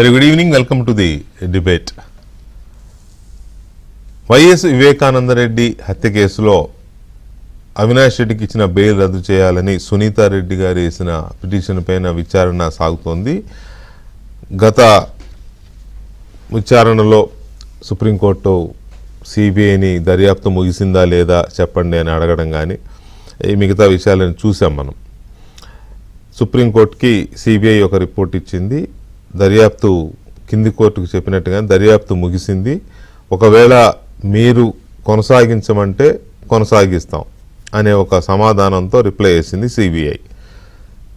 Very good evening. Welcome to the debate. YS Vivekananda Reddy హత్య కేసులో అవినాష్ రెడ్డికి ఇచ్చిన బెయిల్ రద్దు చేయాలని సునీతారెడ్డి గారు వేసిన పిటిషన్ పైన విచారణ సాగుతోంది. గత విచారణలో సుప్రీంకోర్టు సిబిఐని దర్యాప్తు ముగిసిందా లేదా చెప్పండి అని అడగడం కానీ ఈ మిగతా విషయాలను చూసాం మనం. సుప్రీంకోర్టుకి సిబిఐ ఒక రిపోర్ట్ ఇచ్చింది. దర్యాప్తు కింది కోర్టుకు చెప్పినట్టుగా దర్యాప్తు ముగిసింది, ఒకవేళ మీరు కొనసాగించమంటే కొనసాగిస్తాం అనే ఒక సమాధానంతో రిప్లై చేసింది సిబిఐ.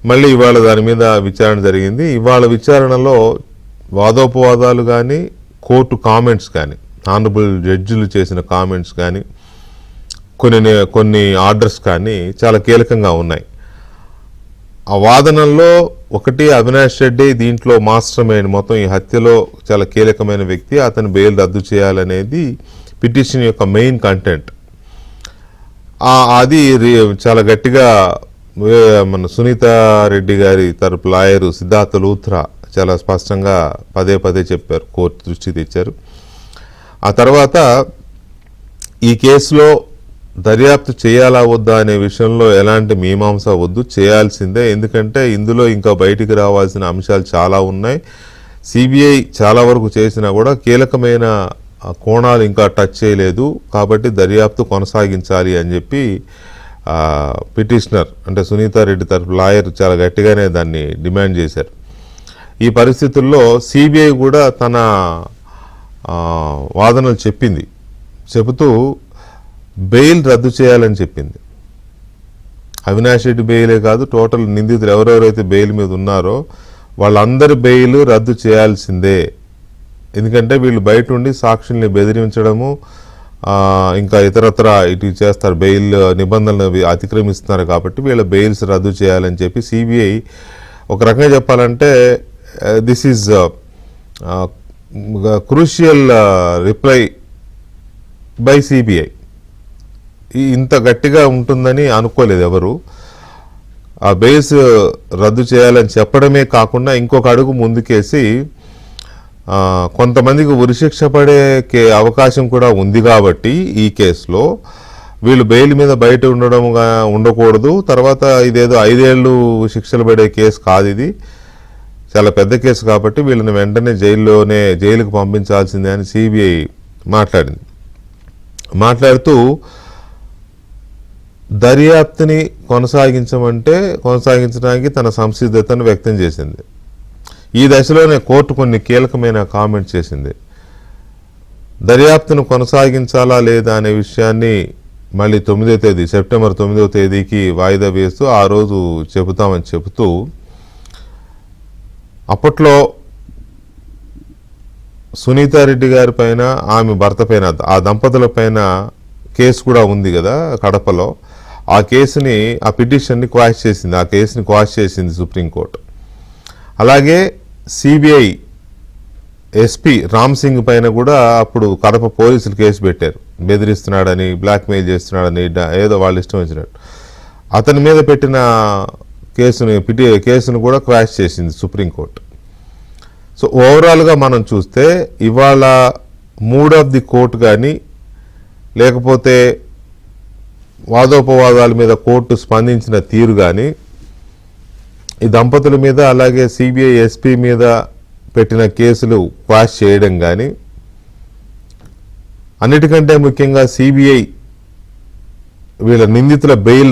మళ్ళీ ఇవాళ దాని మీద విచారణ జరిగింది. ఇవాళ విచారణలో వాదోపవాదాలు కానీ కోర్టు కామెంట్స్ కానీ ఆనరబుల్ జడ్జిలు చేసిన కామెంట్స్ కానీ కొన్ని ఆర్డర్స్ కానీ చాలా కీలకంగా ఉన్నాయి. ఆ వాదనల్లో ఒకటి, అవినాష్ రెడ్డి దీంట్లో మాస్టర్ మైండ్, మొత్తం ఈ హత్యలో చాలా కీలకమైన వ్యక్తి, అతను బెయిల్ రద్దు చేయాలనేది పిటిషన్ యొక్క మెయిన్ కంటెంట్. అది చాలా గట్టిగా మన సునీతారెడ్డి గారి తరపు లాయరు సిద్ధార్థ లూథ్రా చాలా స్పష్టంగా పదే పదే చెప్పారు, కోర్టు దృష్టి తెచ్చారు. ఆ తర్వాత ఈ కేసులో దర్యాప్తు చేయాలా వద్దా అనే విషయంలో ఎలాంటి మీమాంస వద్దు, చేయాల్సిందే. ఎందుకంటే ఇందులో ఇంకా బయటికి రావాల్సిన అంశాలు చాలా ఉన్నాయి. సిబిఐ చాలా వరకు చేసినా కూడా కీలకమైన కోణాలు ఇంకా టచ్ చేయలేదు, కాబట్టి దర్యాప్తు కొనసాగించాలి అని చెప్పి పిటిషనర్ అంటే సునీతారెడ్డి తరపు లాయర్ చాలా గట్టిగానే దాన్ని డిమాండ్ చేశారు. ఈ పరిస్థితుల్లో సిబిఐ కూడా తన వాదనలు చెబుతూ బెయిల్ రద్దు చేయాలని చెప్పింది. అవినాష్ రెడ్డి బెయిలే కాదు, టోటల్ నిందితులు ఎవరెవరైతే బెయిల్ మీద ఉన్నారో వాళ్ళందరి బెయిల్ రద్దు చేయాల్సిందే. ఎందుకంటే వీళ్ళు బయట ఉండి సాక్షుల్ని బెదిరించడము ఇంకా ఇతరత్ర ఇటు చేస్తారు, బెయిల్ నిబంధనలు అతిక్రమిస్తున్నారు, కాబట్టి వీళ్ళ బెయిల్స్ రద్దు చేయాలని చెప్పి సిబిఐ ఒక రకంగా చెప్పాలంటే this is crucial reply by CBI. ఇంత గట్టిగా ఉంటుందని అనుకోలేదు ఎవరు. ఆ బెయిల్స్ రద్దు చేయాలని చెప్పడమే కాకుండా ఇంకొక అడుగు ముందుకేసి కొంతమందికి ఉరిశిక్ష పడే అవకాశం కూడా ఉంది కాబట్టి ఈ కేసులో వీళ్ళు బెయిల్ మీద బయట ఉండకూడదు. తర్వాత ఇదేదో 5 ఏళ్ళు శిక్షలు పడే కేసు కాదు, ఇది చాలా పెద్ద కేసు, కాబట్టి వీళ్ళని వెంటనే జైలుకు పంపించాల్సిందే అని సిబిఐ మాట్లాడుతూ దర్యాప్తుని కొనసాగించడానికి తన సంసిద్ధతను వ్యక్తం చేసింది. ఈ దశలోనే కోర్టు కొన్ని కీలకమైన కామెంట్ చేసింది. దర్యాప్తును కొనసాగించాలా లేదా అనే విషయాన్ని మళ్ళీ సెప్టెంబర్ 9వ తేదీకి వాయిదా వేస్తూ ఆ రోజు చెబుతామని చెబుతూ, అప్పట్లో సునీతారెడ్డి గారి పైన ఆమె భర్త పైన ఆ దంపతుల పైన కేసు కూడా ఉంది కదా కడపలో, ఆ కేసుని ఆ పిటిషన్ని క్వాష్ చేసింది, ఆ కేసుని క్వాష్ చేసింది సుప్రీంకోర్టు. అలాగే సిబిఐ ఎస్పీ రామ్ సింగ్ పైన కూడా అప్పుడు కడప పోలీసులు కేసు పెట్టారు, బెదిరిస్తున్నాడని, బ్లాక్మెయిల్ చేస్తున్నాడని, ఏదో వాళ్ళు ఇష్టం వచ్చినట్టు. అతని మీద పెట్టిన కేసును కూడా క్వాష్ చేసింది సుప్రీంకోర్టు. సో ఓవరాల్గా మనం చూస్తే ఇవాళ మూడ్ ఆఫ్ ది కోర్టు కానీ లేకపోతే వాదోపవాదాల మీద కోర్టు స్పందించిన తీరు కానీ, ఈ దంపతుల మీద అలాగే సిబిఐ ఎస్పీ మీద పెట్టిన కేసులు క్వాష్ చేయడం కానీ, అన్నిటికంటే ముఖ్యంగా సిబిఐ వీళ్ళ నిందితుల బెయిల్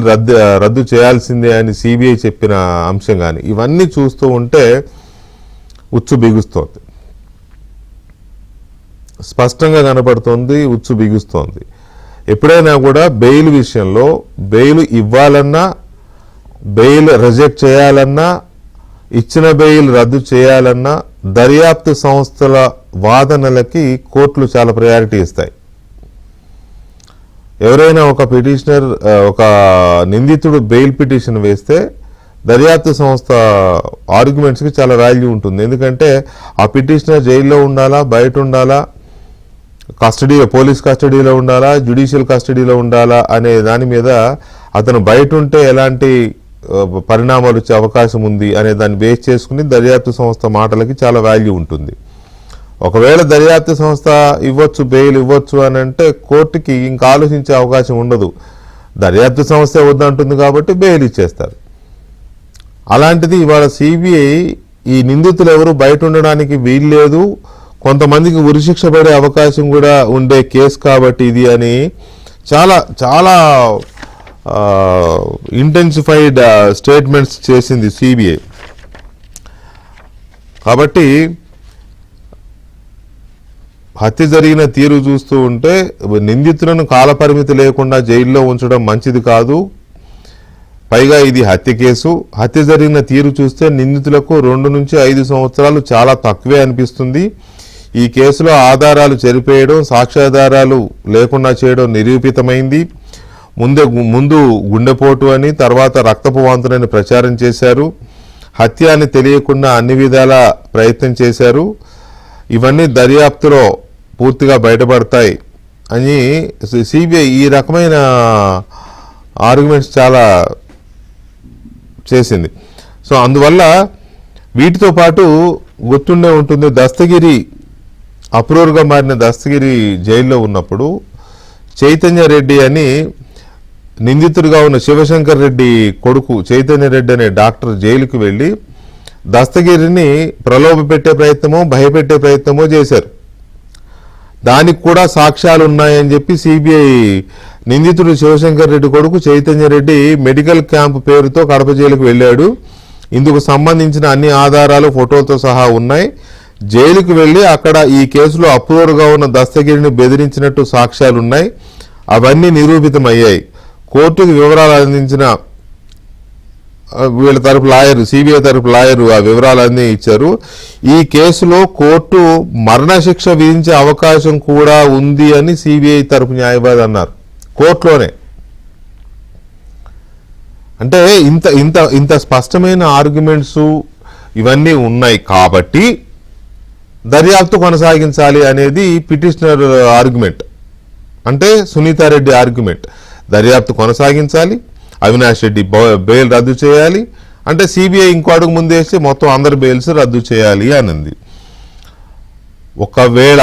రద్దు చేయాల్సిందే అని సిబిఐ చెప్పిన అంశం కానీ, ఇవన్నీ చూస్తూ ఉంటే ఉచ్చు బిగుస్తోంది, స్పష్టంగా కనబడుతోంది, ఉచ్చు బిగుస్తోంది. ఎప్పుడైనా కూడా బెయిల్ విషయంలో బెయిల్ ఇవ్వాలన్నా, బెయిల్ రిజెక్ట్ చేయాలన్నా, ఇచ్చిన బెయిల్ రద్దు చేయాలన్నా దర్యాప్తు సంస్థల వాదనలకి కోర్టులు చాలా ప్రయారిటీ ఇస్తాయి. ఎవరైనా ఒక నిందితుడు బెయిల్ పిటిషన్ వేస్తే దర్యాప్తు సంస్థ ఆర్గ్యుమెంట్స్కి చాలా వాల్యూ ఉంటుంది. ఎందుకంటే ఆ పిటిషనర్ జైల్లో ఉండాలా, బయట ఉండాలా, పోలీస్ కస్టడీలో ఉండాలా, జ్యుడిషియల్ కస్టడీలో ఉండాలా అనే దాని మీద అతను బయట ఉంటే ఎలాంటి పరిణామాలు వచ్చే అవకాశం ఉంది అనే దాన్ని బేస్ చేసుకుని దర్యాప్తు సంస్థ మాటలకి చాలా వాల్యూ ఉంటుంది. ఒకవేళ దర్యాప్తు సంస్థ ఇవ్వచ్చు, బెయిల్ ఇవ్వచ్చు అని అంటే కోర్టుకి ఇంకా ఆలోచించే అవకాశం ఉండదు. దర్యాప్తు సంస్థ వద్దంటుంది కాబట్టి బెయిల్ ఇచ్చేస్తారు. అలాంటిది ఇవాళ సిబిఐ ఈ నిందితులు ఎవరు బయట ఉండడానికి వీల్లేదు, కొంతమందికి ఉరిశిక్ష పడే అవకాశం కూడా ఉండే కేసు కాబట్టి ఇది అని చాలా చాలా ఇంటెన్సిఫైడ్ స్టేట్మెంట్స్ చేసింది సిబిఐ. కాబట్టి హత్య జరిగిన తీరు చూస్తూ ఉంటే నిందితులను కాలపరిమితి లేకుండా జైల్లో ఉంచడం మంచిది కాదు. పైగా ఇది హత్య కేసు. హత్య జరిగిన తీరు చూస్తే నిందితులకు 2 నుంచి 5 సంవత్సరాలు చాలా తక్కువే అనిపిస్తుంది. ఈ కేసులో ఆధారాలు చెరిపేయడం, సాక్ష్యాధారాలు లేకుండా చేయడం నిరూపితమైంది. ముందు గుండెపోటు అని, తర్వాత రక్తపు వాంతులని ప్రచారం చేశారు. హత్య అని తెలియకుండా అన్ని విధాల ప్రయత్నం చేశారు. ఇవన్నీ దర్యాప్తులో పూర్తిగా బయటపడతాయి అని సిబిఐ ఈ రకమైన ఆర్గ్యుమెంట్స్ చాలా చేసింది. సో అందువల్ల వీటితో పాటు గుర్తుండే ఉంటుంది, దస్తగిరి అప్రూవర్గా మారిన దస్తగిరి జైల్లో ఉన్నప్పుడు చైతన్య రెడ్డి అని నిందితుడిగా ఉన్న శివశంకర్ రెడ్డి కొడుకు చైతన్య రెడ్డి అనే డాక్టర్ జైలుకి వెళ్ళి దస్తగిరిని ప్రలోభ పెట్టే ప్రయత్నమో భయపెట్టే ప్రయత్నమో చేశారు. దానికి కూడా సాక్ష్యాలు ఉన్నాయని చెప్పి సిబిఐ నిందితుడు శివశంకర్ రెడ్డి కొడుకు చైతన్య రెడ్డి మెడికల్ క్యాంప్ పేరుతో కడప జైలుకు వెళ్ళాడు. ఇందుకు సంబంధించిన అన్ని ఆధారాలు ఫోటోలతో సహా ఉన్నాయి. జైలుకు వెళ్ళి అక్కడ ఈ కేసులో అప్రూవర్గా ఉన్న దస్తగిరిని బెదిరించినట్టు సాక్ష్యాలున్నాయి. అవన్నీ నిరూపితమయ్యాయి. కోర్టుకు వివరాలు అందించిన వీళ్ళ తరపు లాయరు, సిబిఐ తరపు లాయరు ఆ వివరాలన్నీ ఇచ్చారు. ఈ కేసులో కోర్టు మరణశిక్ష విధించే అవకాశం కూడా ఉంది అని సిబిఐ తరపు న్యాయవాది అన్నారు కోర్టులోనే. అంటే ఇంత ఇంత ఇంత స్పష్టమైన ఆర్గ్యుమెంట్స్ ఇవన్నీ ఉన్నాయి కాబట్టి దర్యాప్తు కొనసాగించాలి అనేది పిటిషనర్ ఆర్గ్యుమెంట్, అంటే సునీతారెడ్డి ఆర్గ్యుమెంట్. దర్యాప్తు కొనసాగించాలి, అవినాష్ రెడ్డి బెయిల్ రద్దు చేయాలి అంటే సిబిఐ ఇంకో అడుగు ముందేసి మొత్తం అందరి బెయిల్స్ రద్దు చేయాలి అనింది. ఒకవేళ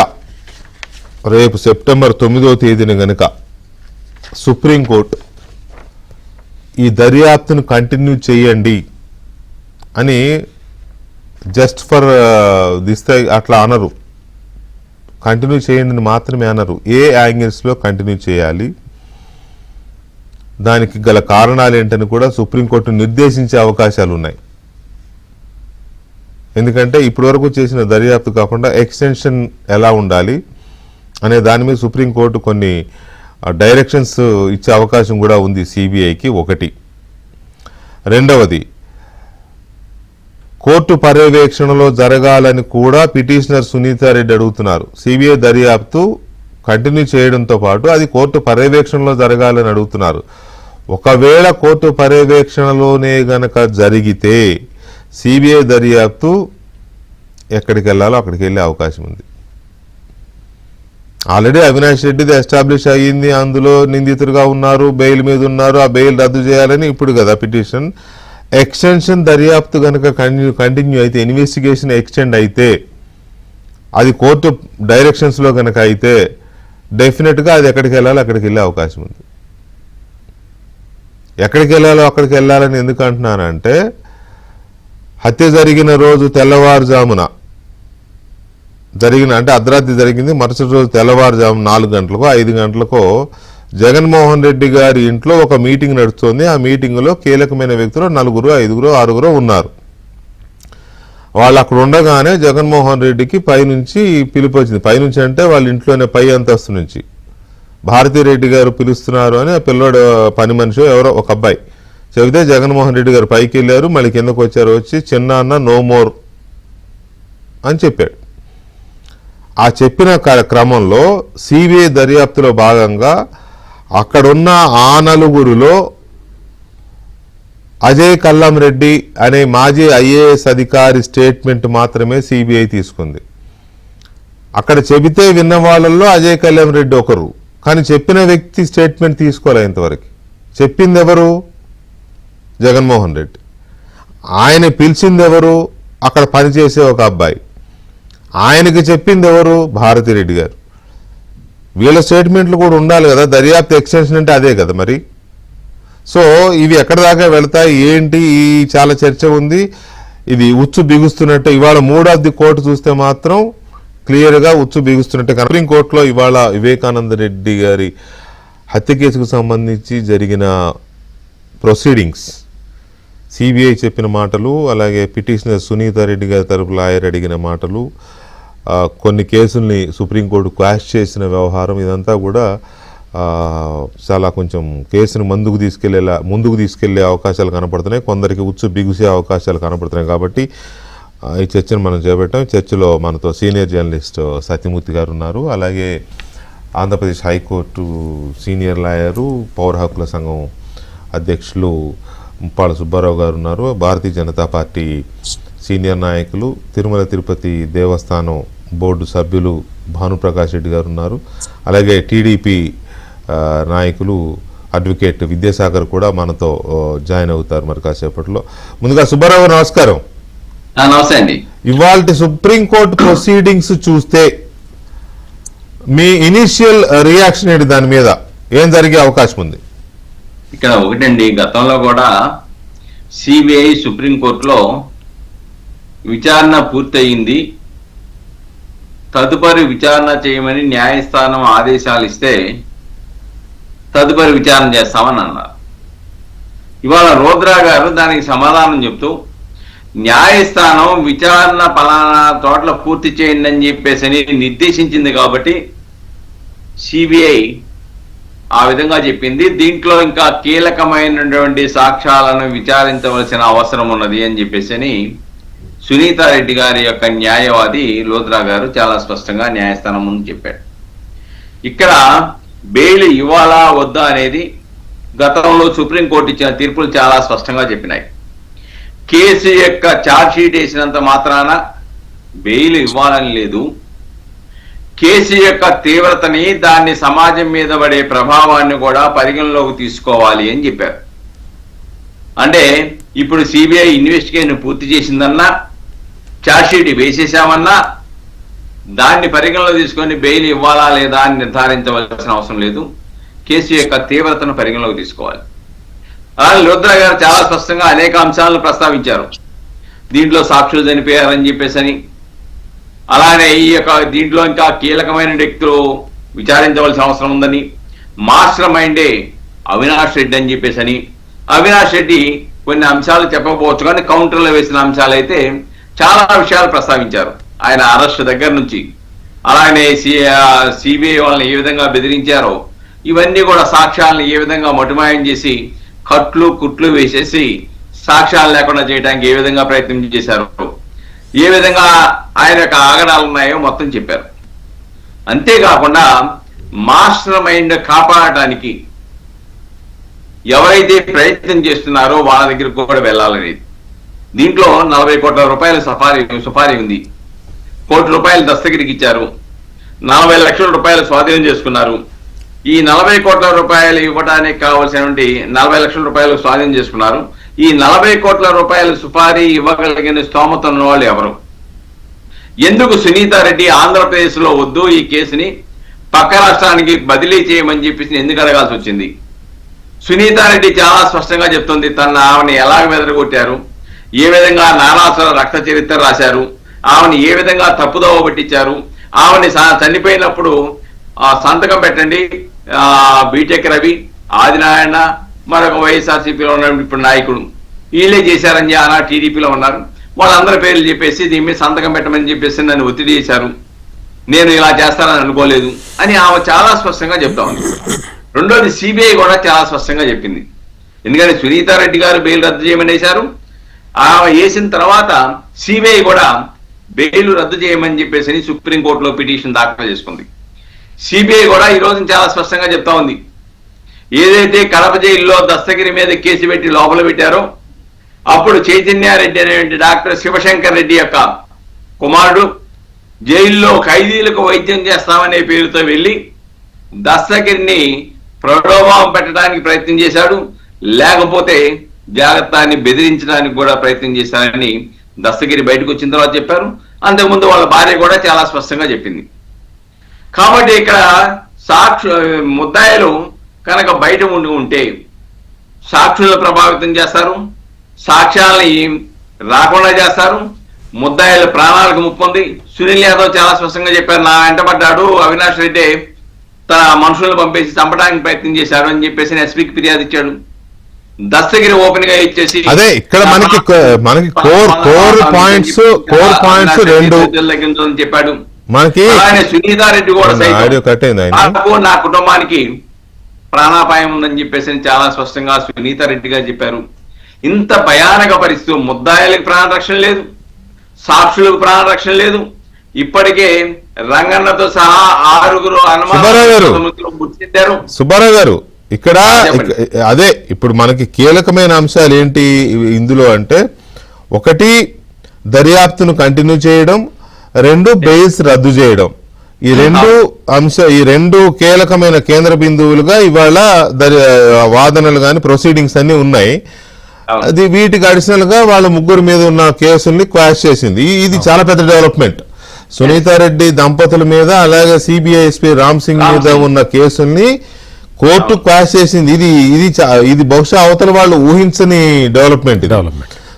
రేపు సెప్టెంబర్ 9వ తేదీన గనుక సుప్రీంకోర్టు ఈ దర్యాప్తును కంటిన్యూ చేయండి అని జస్ట్ ఫర్ దిస్తే అట్లా అనరు, కంటిన్యూ చేయండి మాత్రమే అనరు. ఏ యాంగిల్స్లో కంటిన్యూ చేయాలి, దానికి గల కారణాలు ఏంటని కూడా సుప్రీంకోర్టు నిర్దేశించే అవకాశాలు ఉన్నాయి. ఎందుకంటే ఇప్పటివరకు చేసిన దర్యాప్తు కాకుండా ఎక్స్టెన్షన్ ఎలా ఉండాలి అనే దాని మీద సుప్రీంకోర్టు కొన్ని డైరెక్షన్స్ ఇచ్చే అవకాశం కూడా ఉంది సిబిఐకి. ఒకటి. రెండవది, కోర్టు పర్యవేక్షణలో జరగాలని కూడా పిటిషనర్ సునీతారెడ్డి అడుగుతున్నారు. సిబిఐ దర్యాప్తు కంటిన్యూ చేయడంతో పాటు అది కోర్టు పర్యవేక్షణలో జరగాలని అడుగుతున్నారు. ఒకవేళ కోర్టు పర్యవేక్షణలోనే గనక జరిగితే సిబిఐ దర్యాప్తు ఎక్కడికి వెళ్ళాలో అక్కడికి వెళ్ళే అవకాశం ఉంది. ఆల్రెడీ అవినాష్ రెడ్డిది ఎస్టాబ్లిష్ అయ్యింది, అందులో నిందితులుగా ఉన్నారు, బెయిల్ మీద ఉన్నారు, ఆ బెయిల్ రద్దు చేయాలని ఇప్పుడు కదా పిటిషన్. ఎక్స్టెన్షన్ దర్యాప్తు కనుక కంటిన్యూ అయితే, ఇన్వెస్టిగేషన్ ఎక్స్టెండ్ అయితే, అది కోర్టు డైరెక్షన్స్లో కనుక అయితే డెఫినెట్గా అది ఎక్కడికి వెళ్ళాలో అక్కడికి వెళ్ళే అవకాశం ఉంది. ఎక్కడికి వెళ్ళాలో అక్కడికి వెళ్ళాలని ఎందుకు అంటున్నానంటే, హత్య జరిగిన రోజు తెల్లవారుజామున అంటే అర్ధరాత్రి జరిగింది, మరుసటి రోజు తెల్లవారుజాము 4 గంటలకో 5 గంటలకో జగన్మోహన్ రెడ్డి గారి ఇంట్లో ఒక మీటింగ్ నడుస్తుంది. ఆ మీటింగ్లో కీలకమైన వ్యక్తులు 4, 5, 6 ఉన్నారు. వాళ్ళు అక్కడ ఉండగానే జగన్మోహన్ రెడ్డికి పైనుంచి పిలుపు వచ్చింది. పైనుంచి అంటే వాళ్ళ ఇంట్లోనే పై అంతస్తు నుంచి భారతీరెడ్డి గారు పిలుస్తున్నారు అని ఆ పిల్లోడు పని మనిషి ఎవరో ఒక అబ్బాయి చెబితే జగన్మోహన్ రెడ్డి గారు పైకి వెళ్ళారు, మళ్ళీ కిందకు వచ్చారు. వచ్చి చిన్న అన్న నో మోర్ అని చెప్పాడు. ఆ చెప్పిన క్రమంలో సిబిఐ దర్యాప్తులో భాగంగా అక్కడున్న ఆ 9గురిలో అజయ్ కల్లం రెడ్డి అనే మాజీ ఐఏఎస్ అధికారి స్టేట్మెంట్ మాత్రమే సిబిఐ తీసుకుంది. అక్కడ చెబితే విన్న వాళ్ళల్లో అజయ్ కల్లం రెడ్డి ఒకరు, కానీ చెప్పిన వ్యక్తి స్టేట్మెంట్ తీసుకోలే ఇంతవరకు. చెప్పింది ఎవరు? జగన్మోహన్ రెడ్డి. ఆయన పిలిచింది ఎవరు? అక్కడ పనిచేసే ఒక అబ్బాయి. ఆయనకి చెప్పింది ఎవరు? భారతిరెడ్డి గారు. వీళ్ళ స్టేట్మెంట్లు కూడా ఉండాలి కదా. దర్యాప్తు ఎక్స్టెన్షన్ అంటే అదే కదా మరి. సో ఇవి ఎక్కడి దాకా వెళ్తాయి ఏంటి? ఈ చాలా చర్చ ఉంది. ఇది ఉచ్చు బిగుస్తున్నట్టు. ఇవాళ మూడవది కోర్టు చూస్తే మాత్రం క్లియర్గా ఉచ్చు బిగుస్తున్నట్టు. సుప్రీంకోర్టులో ఇవాళ వివేకానంద రెడ్డి గారి హత్య కేసుకు సంబంధించి జరిగిన ప్రొసీడింగ్స్, సిబిఐ చెప్పిన మాటలు, అలాగే పిటిషనర్ సునీత రెడ్డి గారి తరపు లాయర్ అడిగిన మాటలు, కొన్ని కేసుల్ని సుప్రీంకోర్టు క్వాష్ చేసిన వ్యవహారం, ఇదంతా కూడా చాలా కొంచెం కేసును ముందుకు తీసుకెళ్లే అవకాశాలు కనపడుతున్నాయి. కొందరికి ఉచ్చు బిగుసే అవకాశాలు కనపడుతున్నాయి. కాబట్టి ఈ చర్చను మనం చేపట్టాం. చర్చలో మనతో సీనియర్ జర్నలిస్ట్ సత్యమూర్తి గారు ఉన్నారు. అలాగే ఆంధ్రప్రదేశ్ హైకోర్టు సీనియర్ లాయరు, పౌర హక్కుల సంఘం అధ్యక్షులు ముప్పాళ్ళ సుబ్బారావు గారు ఉన్నారు. భారతీయ జనతా పార్టీ సీనియర్ నాయకులు, తిరుమల తిరుపతి దేవస్థానం బోర్డు సభ్యులు భానుప్రకాష్ రెడ్డి గారు ఉన్నారు. అలాగే టీడీపీ నాయకులు అడ్వకేట్ విద్యాసాగర్ కూడా మనతో జాయిన్ అవుతారు మరి కాసేపట్లో. ముందుగా సుబ్బారావు గారు నమస్కారం. నమస్తే అండి. ఇవాళ సుప్రీంకోర్టు ప్రొసీడింగ్స్ చూస్తే మీ ఇనిషియల్ రియాక్షన్ ఏంటి? దాని మీద ఏం జరిగే అవకాశం ఉంది? ఇక్కడ ఒకటండి, గతంలో కూడా సిబిఐ సుప్రీంకోర్టులో విచారణ పూర్తయింది, తదుపరి విచారణ చేయమని న్యాయస్థానం ఆదేశాలు ఇస్తే తదుపరి విచారణ చేస్తామని అన్నారు. ఇవాళ రోద్రా గారు దానికి సమాధానం చెప్తూ న్యాయస్థానం విచారణ పలానా చోట్ల పూర్తి చేయండి అని చెప్పేసి నిర్దేశించింది కాబట్టి సిబిఐ ఆ విధంగా చెప్పింది. దీంట్లో ఇంకా కీలకమైనటువంటి సాక్ష్యాలను విచారించవలసిన అవసరం ఉన్నది అని చెప్పేసి సునీతారెడ్డి గారి యొక్క న్యాయవాది లోద్రా గారు చాలా స్పష్టంగా న్యాయస్థానం ముందు చెప్పాడు. ఇక్కడ బెయిల్ ఇవ్వాలా వద్దా అనేది గతంలో సుప్రీంకోర్టు ఇచ్చిన తీర్పులు చాలా స్పష్టంగా చెప్పినాయి. కేసు యొక్క ఛార్జ్షీట్ వేసినంత మాత్రాన బెయిల్ ఇవ్వాలని లేదు. కేసు యొక్క తీవ్రతని, దాన్ని సమాజం మీద పడే ప్రభావాన్ని కూడా పరిగణలోకి తీసుకోవాలి అని చెప్పారు. అంటే ఇప్పుడు సిబిఐ ఇన్వెస్టిగేషన్ పూర్తి చేసిందన్నా, ఛార్జ్షీట్ వేసేసామన్నా దాన్ని పరిగణలో తీసుకొని బెయిల్ ఇవ్వాలా లేదా అని నిర్ధారించవలసిన అవసరం లేదు. కేసు యొక్క తీవ్రతను పరిగణలోకి తీసుకోవాలి. అలాగే లోద్రా గారు చాలా స్పష్టంగా అనేక అంశాలను ప్రస్తావించారు. దీంట్లో సాక్షులు చనిపోయారని చెప్పేసి, అలానే ఈ యొక్క దీంట్లో ఇంకా కీలకమైన వ్యక్తులు విచారించవలసిన అవసరం ఉందని, మాస్టర్ మైండే అవినాష్ రెడ్డి అని చెప్పేసి, అవినాష్ రెడ్డి కొన్ని అంశాలు చెప్పకపోవచ్చు కానీ కౌంటర్లో వేసిన అంశాలు అయితే చాలా విషయాలు ప్రస్తావించారు. ఆయన అరెస్ట్ దగ్గర నుంచి, అలానే సిబిఐ వాళ్ళని ఏ విధంగా బెదిరించారో, ఇవన్నీ కూడా సాక్ష్యాలను ఏ విధంగా మటుమాయం చేసి కట్లు కుట్లు వేసేసి సాక్ష్యాలు లేకుండా చేయడానికి ఏ విధంగా ప్రయత్నం చేశారు, ఏ విధంగా ఆయన యొక్క ఆగడాలు ఉన్నాయో మొత్తం చెప్పారు. అంతేకాకుండా మాస్టర్ మైండ్ కాపాడటానికి ఎవరైతే ప్రయత్నం చేస్తున్నారో వాళ్ళ దగ్గరకు కూడా వెళ్ళాలనేది. దీంట్లో 40 కోట్ల రూపాయల సుపారీ ఉంది. ₹1 కోటి దస్తగిరికి ఇచ్చారు. 40 లక్షల రూపాయలు స్వాధీనం చేసుకున్నారు. ఈ 40 కోట్ల రూపాయలు ఇవ్వడానికి కావాల్సినటువంటి 40 లక్షల రూపాయలు స్వాధీనం చేసుకున్నారు. ఈ 40 కోట్ల రూపాయల సుపారీ ఇవ్వగలిగిన స్తోమత ఉన్న వాళ్ళు ఎవరు? ఎందుకు సునీతారెడ్డి ఆంధ్రప్రదేశ్ లో వద్దు, ఈ కేసుని పక్క రాష్ట్రానికి బదిలీ చేయమని చెప్పేసి ఎందుకు అడగాల్సి వచ్చింది? సునీతారెడ్డి చాలా స్పష్టంగా చెప్తుంది ఆమెను ఎలాగ బెదరగొట్టారు, ఏ విధంగా నారాసుర రక్త చరిత్ర రాశారు, ఆమెను ఏ విధంగా తప్పుదోవ పట్టించారు, ఆమెని చనిపోయినప్పుడు సంతకం పెట్టండి బీటెక్ రవి, ఆదినారాయణ, మరొక వైఎస్ఆర్సీపీలో ఉన్న ఇప్పుడు నాయకుడు వీళ్ళే చేశారని ఆనా టీడీపీలో ఉన్నారు, వాళ్ళందరి పేర్లు చెప్పేసి దీని మీద సంతకం పెట్టమని చెప్పేసి నన్ను ఒత్తిడి చేశారు, నేను ఇలా చేస్తానని అనుకోలేదు అని ఆమె చాలా స్పష్టంగా చెప్తా ఉంది. రెండోది సిబిఐ కూడా చాలా స్పష్టంగా చెప్పింది. ఎందుకంటే సునీతారెడ్డి గారు బెయిల్ రద్దు చేయమని వేశారు. ఆమె వేసిన తర్వాత సిబిఐ కూడా బెయిల్ రద్దు చేయమని చెప్పేసి సుప్రీంకోర్టులో పిటిషన్ దాఖలు చేసుకుంది. సిబిఐ కూడా ఈ రోజు చాలా స్పష్టంగా చెప్తా ఉంది, ఏదైతే కడప జైల్లో దస్తగిరి మీద కేసు పెట్టి లోపల పెట్టారో అప్పుడు చైతన్యారెడ్డి అనేటువంటి డాక్టర్ శివశంకర్ రెడ్డి యొక్క కుమారుడు జైల్లో ఖైదీలకు వైద్యం చేస్తామనే పేరుతో వెళ్ళి దస్తగిరిని ప్రలోభం పెట్టడానికి ప్రయత్నం చేశాడు. లేకపోతే జాగ్రత్త అని బెదిరించడానికి కూడా ప్రయత్నం చేశారని దస్తగిరి బయటకు వచ్చిన తర్వాత చెప్పారు. అంతకుముందు వాళ్ళ భార్య కూడా చాలా స్పష్టంగా చెప్పింది. కాబట్టి ఇక్కడ ముద్దాయిలు కనుక బయట ఉంటే సాక్షులను ప్రభావితం చేస్తారు, సాక్ష్యాలని రాకుండా చేస్తారు, ముద్దాయిల ప్రాణాలకు ముప్పుంది. సునీల్ యాదవ్ చాలా స్పష్టంగా చెప్పారు, నా వెంటబడ్డాడు అవినాష్ రెడ్డి తన మనుషులను పంపేసి చంపడానికి ప్రయత్నం చేశారు అని చెప్పేసి ఎస్పీకి ఫిర్యాదు ఇచ్చాడు. దస్తగిరి ఓపెన్ గా ఇచ్చేసి అదే ఇక్కడ మనకి కోర్ పాయింట్స్ రెండు చెప్పాడు. మనకి ఆయన సునీతారెడ్డి కూడా నా కుటుంబానికి ప్రాణాపాయం ఉందని చెప్పేసి చాలా స్పష్టంగా సునీతారెడ్డి గారు చెప్పారు. ఇంత భయానక పరిస్థితి, ముద్దాయిలకు ప్రాణరక్షణ లేదు, సాక్షులకు ప్రాణరక్షణ లేదు. ఇప్పటికే రంగన్నతో సహా 6 అనుమానాలు. సుబ్బారావు గారు ఇక్కడ అదే ఇప్పుడు మనకి కీలకమైన అంశాలు ఏంటి ఇందులో అంటే, ఒకటి దర్యాప్తును కంటిన్యూ చేయడం, 2 బెయిల్స్ రద్దు చేయడం. ఈ రెండు కీలకమైన కేంద్ర బిందువులుగా ఇవాళ వాదనలు కానీ ప్రొసీడింగ్స్ అన్ని ఉన్నాయి. అది వీటికి అడిషనల్ గా వాళ్ళ ముగ్గురు మీద ఉన్న కేసుల్ని క్వాష్ చేసింది. ఇది చాలా పెద్ద డెవలప్మెంట్. సునీతారెడ్డి దంపతుల మీద అలాగే సిబిఐ ఎస్పీ రామ్ సింగ్ మీద ఉన్న కేసుల్ని కోర్టు క్వాష్ చేసింది. ఇది బహుశా అవతల వాళ్ళు ఊహించని డెవలప్మెంట్.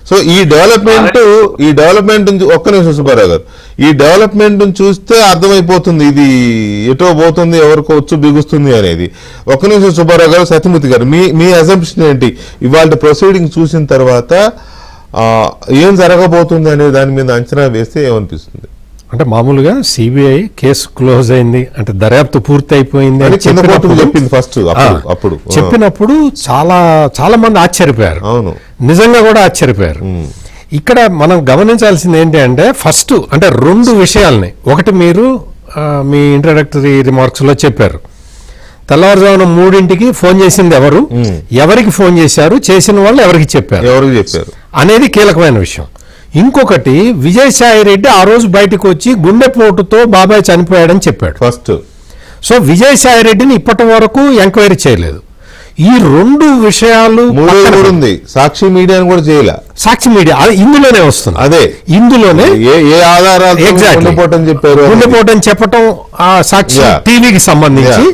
సో ఈ డెవలప్మెంట్ ఒక్క నిమిషం సుబ్బారావు గారు, ఈ డెవలప్మెంట్ చూస్తే అర్థమైపోతుంది ఇది ఎటో పోతుంది, ఎవరికో వచ్చు బిగుస్తుంది అనేది. ఒక్క నిమిషం సుబ్బారావు గారు, సత్యమూర్తి గారు, మీ అజంప్షన్ ఏంటి ఇవాళ ప్రొసీడింగ్ చూసిన తర్వాత ఏం జరగబోతుంది అనే దాని మీద అంచనా వేస్తే ఏమనిపిస్తుంది? అంటే మామూలుగా సిబిఐ కేసు క్లోజ్ అయింది అంటే దర్యాప్తు పూర్తి అయిపోయింది అని చెప్పింది ఫస్ట్ అప్పుడు చెప్పినప్పుడు చాలా మంది ఆశ్చర్యపోయారు. అవును, నిజంగా కూడా ఆశ్చర్యపోయారు. ఇక్కడ మనం గమనించాల్సింది ఏంటి అంటే, ఫస్ట్ అంటే 2 విషయాలని. ఒకటి మీరు మీ ఇంట్రడక్టరీ రిమార్క్స్ లో చెప్పారు, తెల్లవారుజామున 3ంటికి ఫోన్ చేసింది ఎవరికి ఫోన్ చేశారు, చేసిన వాళ్ళు ఎవరికి చెప్పారు అనేది కీలకమైన విషయం. ఇంకొకటి, విజయసాయి రెడ్డి ఆ రోజు బయటకు వచ్చి గుండెపోటుతో బాబాయ్ చనిపోయాడని చెప్పాడు ఫస్ట్. సో విజయసాయి రెడ్డిని ఇప్పటి వరకు ఎంక్వైరీ చేయలేదు. ఈ 2 విషయాలు సాక్షి మీడియాను కూడా చేయలే. సాక్షి మీడియా ఇందులోనే వస్తుంది. అదే ఇందులోనే ఏ ఆధారాలు గుండెపోటని చెప్పటం సాక్షి టీవీకి సంబంధించి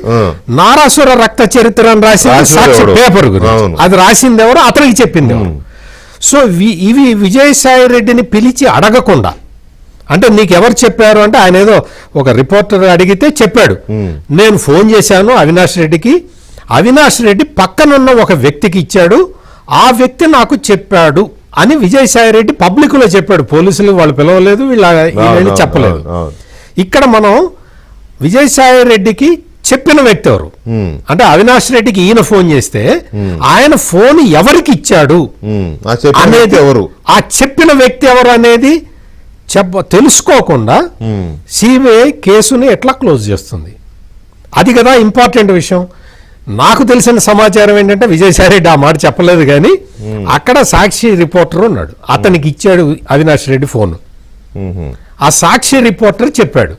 నారాసుర రక్త చరిత్ర అని రాసింది సాక్షి పేపర్ గురించి. అది రాసింది ఎవరు, అతనికి చెప్పింది ఎవరు. సో ఇవి విజయసాయి రెడ్డిని పిలిచి అడగకుండా, అంటే నీకు ఎవరు చెప్పారు అంటే ఆయన ఏదో ఒక రిపోర్టర్ అడిగితే చెప్పాడు, నేను ఫోన్ చేశాను అవినాష్ రెడ్డికి, అవినాష్ రెడ్డి పక్కనున్న ఒక వ్యక్తికి ఇచ్చాడు, ఆ వ్యక్తి నాకు చెప్పాడు అని విజయసాయి రెడ్డి పబ్లిక్ లో చెప్పాడు. పోలీసులు వాళ్ళు పిలవలేదు, వీళ్ళు చెప్పలేదు. ఇక్కడ మనం విజయసాయి రెడ్డికి చెప్పిన వ్యక్తి ఎవరు అంటే, అవినాష్ రెడ్డికి ఈయన ఫోన్ చేస్తే ఆయన ఫోన్ ఎవరికి ఇచ్చాడు అనేది ఎవరు, ఆ చెప్పిన వ్యక్తి ఎవరు అనేది తెలుసుకోకుండా సిబిఐ కేసుని ఎట్లా క్లోజ్ చేస్తుంది? అది కదా ఇంపార్టెంట్ విషయం. నాకు తెలిసిన సమాచారం ఏంటంటే, విజయసాయి రెడ్డి ఆ మాట చెప్పలేదు, కానీ అక్కడ సాక్షి రిపోర్టర్ ఉన్నాడు, అతనికి ఇచ్చాడు అవినాష్ రెడ్డి ఫోన్. ఆ సాక్షి రిపోర్టర్ చెప్పాడు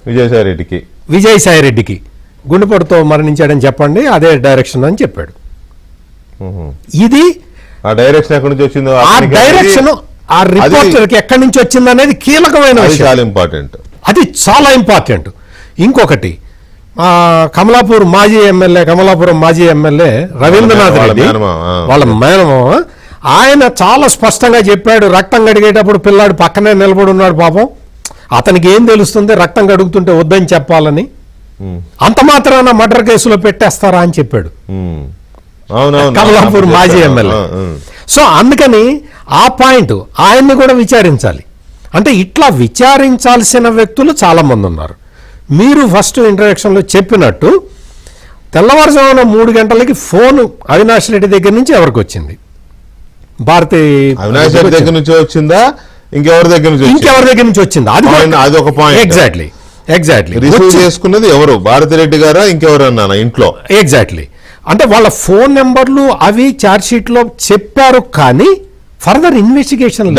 విజయసాయి రెడ్డికి గుండెపోటుతో మరణించాడని చెప్పండి, అదే డైరెక్షన్ అని చెప్పాడు. ఇది ఆ డైరెక్షన్ ఎక్కడి నుంచి వచ్చిందో, ఆ డైరెక్షన్ ఆ రిపోర్టర్కి ఎక్కడి నుంచి వచ్చింది అనేది కీలకమైన విషయం. అది చాలా ఇంపార్టెంట్. ఇంకొకటి, కమలాపురం మాజీ ఎమ్మెల్యే రవీంద్రనాథ్ రెడ్డి వాళ్ళ మేనమామ, ఆయన చాలా స్పష్టంగా చెప్పాడు, రక్తం కడిగేటప్పుడు పిల్లాడు పక్కనే నిలబడి ఉన్నాడు, పాపం అతనికి ఏం తెలుస్తుంది రక్తం కడుగుతుంటే వద్దని చెప్పాలని, అంత మాత్రాన మర్డర్ కేసులో పెట్టేస్తారా అని చెప్పాడు కమలాపూర్ మాజీ ఎమ్మెల్యే. సో అందుకని ఆ పాయింట్ ఆయన్ని కూడా విచారించాలి. అంటే ఇట్లా విచారించాల్సిన వ్యక్తులు చాలా మంది ఉన్నారు. మీరు ఫస్ట్ ఇంట్రడక్షన్ లో చెప్పినట్టు తెల్లవారుజామున 3 గంటలకి ఫోన్ అవినాష్ రెడ్డి దగ్గర నుంచి ఎవరికి వచ్చింది? భారతి అవినాష్ రెడ్డి దగ్గర నుంచి వచ్చిందా, ఇంకెవరి దగ్గర నుంచి వచ్చిందా? అది ఒక పాయింట్. ఎగ్జాక్ట్లీ రిసీవ్ చేసుకున్నది ఎవరు, భారతిరెడ్డి గారా ఇంకెవరు అన్నా ఇంట్లో? ఎగ్జాక్ట్లీ. అంటే వాళ్ళ ఫోన్ నెంబర్లు అవి ఛార్జ్ షీట్ లో చెప్పారు, కానీ ఫర్దర్ ఇన్వెస్టిగేషన్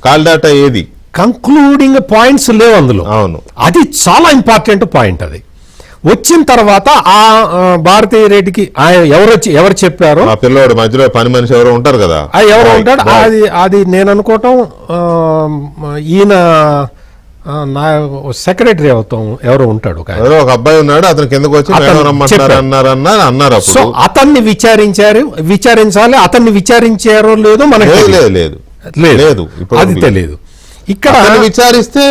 కాల్ డేటా ఏది, కంక్లూడింగ్ పాయింట్స్ లేవు అందులో. అవును, అది చాలా ఇంపార్టెంట్ పాయింట్. అది వచ్చిన తర్వాత ఆ భారతీయ రెడ్డికి ఎవరు చెప్పారో ఆ పిల్లోడు మధ్యలో పని మనిషి ఎవరో ఉంటారు కదా, ఎవరు ఉంటాడు, అది నేను అనుకోవటం ఈయన నా సెక్రటరీ అవుతాం ఎవరో ఉంటాడు, ఎవరో ఒక అబ్బాయి ఉన్నాడు, అతను కిందకు వచ్చి అన్నారు. సో అతన్ని విచారించాలి, అతన్ని విచారించారో లేదో మనకి లేదు, అది తెలియదు. ఇక్కడ విచారిస్తే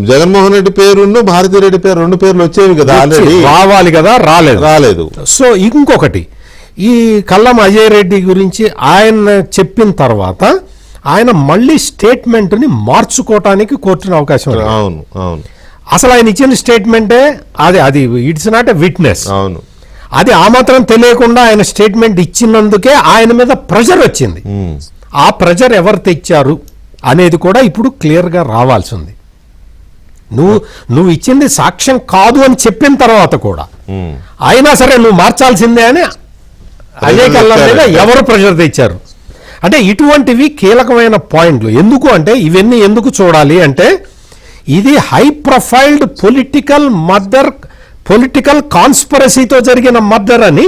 జగన్మోహన్ రెడ్డి పేరును భారతీ రెడ్డి పేరు 2 పేర్లు వచ్చేవి కదా, ఆల్రెడీ రావాలి కదా, రాలేదు. సో ఇంకొకటి, ఈ కల్లం అజయ్ రెడ్డి గురించి ఆయన చెప్పిన తర్వాత ఆయన మళ్ళీ స్టేట్మెంట్ ని మార్చుకోవటానికి కోర్టును అవకాశం ఉంది. అవును. అసలు ఆయన ఇచ్చిన స్టేట్మెంటే అది ఇట్స్ నాట్ ఎ విట్నెస్. అవును, అది ఆ మాత్రం తెలియకుండా ఆయన స్టేట్మెంట్ ఇచ్చినందుకే ఆయన మీద ప్రెషర్ వచ్చింది. ఆ ప్రెషర్ ఎవరు తెచ్చారు అనేది కూడా ఇప్పుడు క్లియర్ గా రావాల్సి ఉంది. నువ్వు ఇచ్చింది సాక్ష్యం కాదు అని చెప్పిన తర్వాత కూడా అయినా సరే నువ్వు మార్చాల్సిందే అని అజయ్ కల్లం మీద ఎవరు ప్రెషర్ తెచ్చారు అంటే ఇటువంటివి కీలకమైన పాయింట్లు. ఎందుకు అంటే ఇవన్నీ ఎందుకు చూడాలి అంటే ఇది హై ప్రొఫైల్డ్ పొలిటికల్ కాన్స్పిరసీతో జరిగిన మర్డర్ అని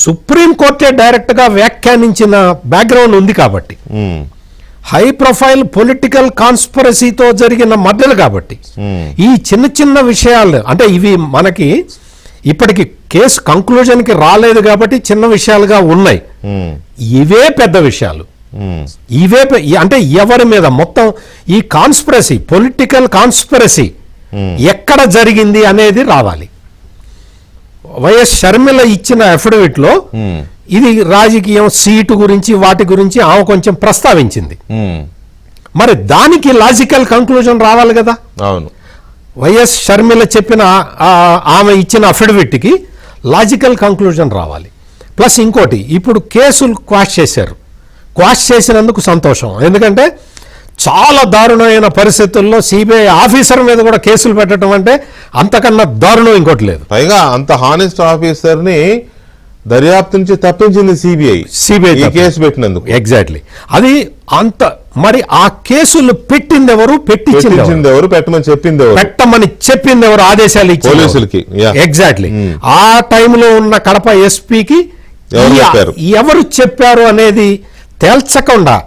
సుప్రీం కోర్టే డైరెక్ట్ గా వ్యాఖ్యానించిన బ్యాక్గ్రౌండ్ ఉంది కాబట్టి, హై ప్రొఫైల్ పొలిటికల్ కాన్స్పిరసీతో జరిగిన మర్డర్ కాబట్టి ఈ చిన్న విషయాలు అంటే ఇవి మనకి ఇప్పటికి కేసు కంక్లూజన్ కి రాలేదు కాబట్టి చిన్న విషయాలుగా ఉన్నాయి. ఇవే పెద్ద విషయాలు, అంటే ఎవరి మీద మొత్తం ఈ కాన్స్పిరసీ, పొలిటికల్ కాన్స్పిరసీ ఎక్కడ జరిగింది అనేది రావాలి. వైఎస్ షర్మిల ఇచ్చిన అఫిడవిట్ లో ఇది రాజకీయం, సీటు గురించి వాటి గురించి ఆమె కొంచెం ప్రస్తావించింది. మరి దానికి లాజికల్ కంక్లూజన్ రావాలి కదా. అవును, వైఎస్ షర్మిల చెప్పిన ఆమె ఇచ్చిన అఫిడవిట్ కి లాజికల్ కంక్లూజన్ రావాలి. ప్లస్ ఇంకోటి, ఇప్పుడు కేసులు క్వాష్ చేశారు. క్వాష్ చేసినందుకు సంతోషం, ఎందుకంటే చాలా దారుణమైన పరిస్థితుల్లో సిబిఐ ఆఫీసర్ మీద కూడా కేసులు పెట్టడం అంటే అంతకన్నా దారుణం ఇంకోటి లేదు. పైగా అంత హానెస్ట్ ఆఫీసర్ ని దర్యాప్తు నుంచి తప్పించింది సిబిఐ కేసు పెట్టినందుకు. ఎగ్జాక్ట్లీ, అది అంత. మరి ఆ కేసులు పెట్టింది ఎవరు, పెట్టించింది ఎవరు, పెట్టమని చెప్పింది ఎవరు, ఆదేశాలు ఇచ్చి పోలీసులకి. ఎగ్జాక్ట్లీ, ఆ టైంలో ఉన్న కడప ఎస్పీకి ఎవరు చెప్పారు అనేది తేల్చకుండా,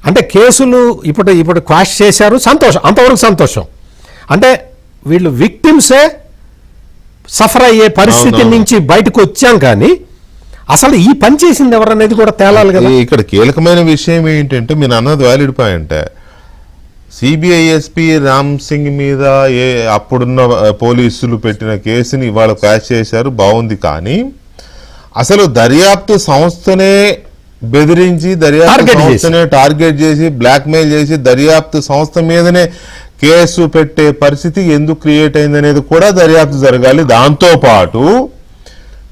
అంటే కేసులు ఇప్పుడు క్వాష్ చేశారు, సంతోషం, అంతవరకు సంతోషం. అంటే వీళ్ళు విక్టిమ్సే సఫర్ అయ్యే పరిస్థితి నుంచి బయటకు వచ్చాం, కానీ అసలు ఈ పని చేసింది ఎవరనేది కూడా తేలాలి కదా. ఇక్కడ కీలకమైన విషయం ఏంటంటే మీరు అన్నది valid point. CBI SP Ram Singh మీద అప్పుడున్న పోలీసులు పెట్టిన కేసుని ఇవాళ క్వాష్ చేశారు, బాగుంది. కానీ అసలు దర్యాప్తు సంస్థనే బెదిరించి, దర్యాప్తు సంస్థనే టార్గెట్ చేసి, బ్లాక్మెయిల్ చేసి దర్యాప్తు సంస్థ మీదనే కేసు పెట్టే పరిస్థితి ఎందుకు క్రియేట్ అయిందనేది కూడా దర్యాప్తు జరగాలి.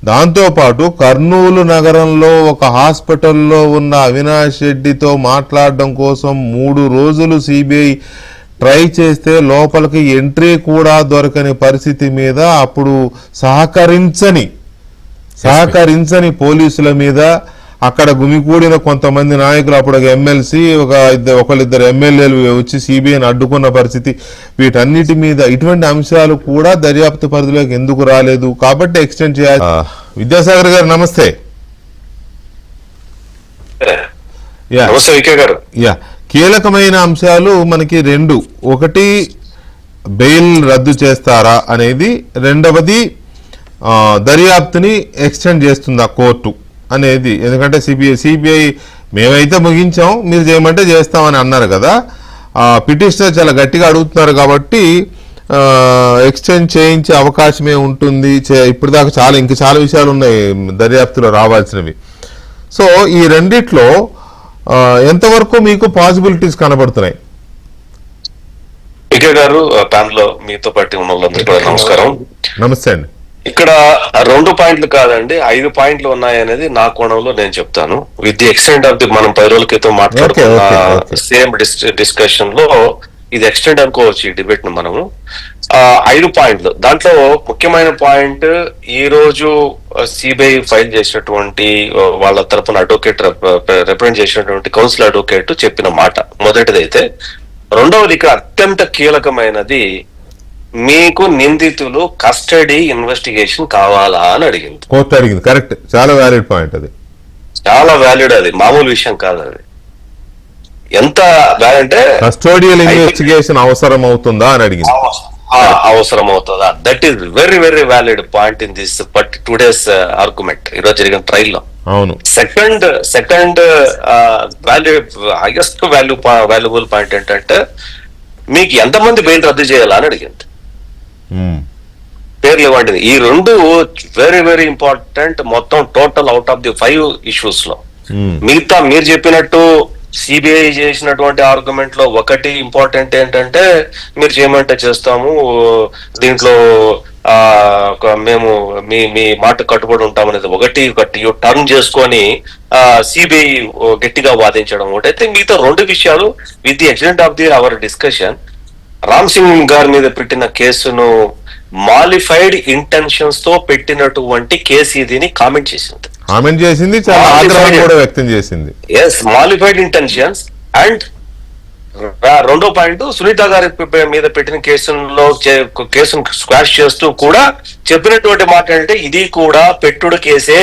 దాంతోపాటు కర్నూలు నగరంలో ఒక హాస్పిటల్లో ఉన్న అవినాష్ రెడ్డితో మాట్లాడడం కోసం 3 రోజులు సిబిఐ ట్రై చేస్తే లోపలికి ఎంట్రీ కూడా దొరకని పరిస్థితి మీద అప్పుడు సహకరించని పోలీసుల మీద అక్కడ గుమికూడిన కొంతమంది నాయకులు, అప్పుడు ఒక ఎమ్మెల్సీ, ఒకళ్ళిద్దరు ఎమ్మెల్యేలు వచ్చి సిబిఐని అడ్డుకున్న పరిస్థితి, వీటన్నిటి మీద ఇటువంటి అంశాలు కూడా దర్యాప్తు పరిధిలోకి ఎందుకు రాలేదు కాబట్టి ఎక్స్టెండ్ చేయాలి. విద్యాసాగర్ గారు నమస్తే. కీలకమైన అంశాలు మనకి 2, ఒకటి బెయిల్ రద్దు చేస్తారా అనేది, రెండవది దర్యాప్తుని ఎక్స్టెండ్ చేస్తుందా కోర్టు అనేది. ఎందుకంటే సిబిఐ మేమైతే ముగించాం, మీరు చేయమంటే చేస్తామని అన్నారు కదా. పిటిషనర్ చాలా గట్టిగా అడుగుతున్నారు కాబట్టి ఎక్స్టెండ్ చేయించే అవకాశమే ఉంటుంది. ఇప్పుడు దాకా ఇంకా చాలా విషయాలు ఉన్నాయి దర్యాప్తులో రావాల్సినవి. సో ఈ రెండిట్లో ఎంతవరకు మీకు పాసిబిలిటీస్ కనబడుతున్నాయి? వికే గారు, ప్యానల్ లో మీతో పాటు ఉన్న వాళ్ళందరికీ కూడా నమస్కారం. నమస్తే అండి. ఇక్కడ 2 పాయింట్లు కాదండి, 5 పాయింట్లు ఉన్నాయి అనేది నా కోణంలో నేను చెప్తాను. With the extend of the మనం 10 రోజుల క్రితం మాట్లాడుకున్న సేమ్ డిస్కషన్ లో ఇది ఎక్స్టెండ్ అనుకోవచ్చు ఈ డిబేట్ ను మనము. 5 పాయింట్లు. దాంట్లో ముఖ్యమైన పాయింట్, ఈ రోజు సిబిఐ ఫైల్ చేసినటువంటి వాళ్ళ తరపున అడ్వకేట్ రిప్రజెంట్ చేసినటువంటి కౌన్సిల్ అడ్వకేట్ చెప్పిన మాట మొదటిదైతే. రెండవది ఇక్కడ అత్యంత కీలకమైనది మీకు నిందితులు కస్టడీ ఇన్వెస్టిగేషన్ కావాలా అని అడిగింది. కోర్టు అడిగింది. కరెక్ట్, చాలా వ్యాలిడ్ పాయింట్ అది. చాలా వ్యాలిడ్, అది మామూలు విషయం కాదు. అది ఎంత అంటే కస్టోడియల్ ఇన్వెస్టిగేషన్ అవసరం అవుతుందా అని అడిగింది. అవసరం అవుతుందా, that is very very valid point in this but today's argument, ఈరోజు జరిగిన ట్రయల్లో. అవును. సెకండ్ హైయెస్ట్ వాల్యుబుల్ పాయింట్ ఏంటంటే మీకు ఎంతమంది బెయిల్ రద్దు చేయాలా అని అడిగింది. పేర్లు ఇవ్వండి. ఈ రెండు వెరీ వెరీ ఇంపార్టెంట్. మొత్తం total out of the 5 issues లో మిగతా మీరు చెప్పినట్టు సిబిఐ చేసినటువంటి ఆర్గ్యుమెంట్ లో ఒకటి ఇంపార్టెంట్ ఏంటంటే మీరు చేయమంటే చేస్తాము, దీంట్లో మేము మీ మాట కట్టుబడి ఉంటామనేది ఒకటి టర్న్ చేసుకొని సిబిఐ గట్టిగా వాదించడం ఒకటైతే, మిగతా 2 విషయాలు with the extent of the our discussion Ram Singh గారి మీద పెట్టిన కేసును మాలిఫైడ్ ఇంటెన్షన్స్ తో పెట్టినటువంటి కేసు ఇదిని కామెంట్ చేసింది, చాలా ఆగ్రహం కూడా వ్యక్తం చేసింది. Yes, malafide intentions. అండ్ రెండో పాయింట్, సునీత గారి మీద పెట్టిన కేసును స్క్వాష్ చేస్తూ కూడా చెప్పినటువంటి మాట అంటే ఇది కూడా పెట్టుడు కేసే,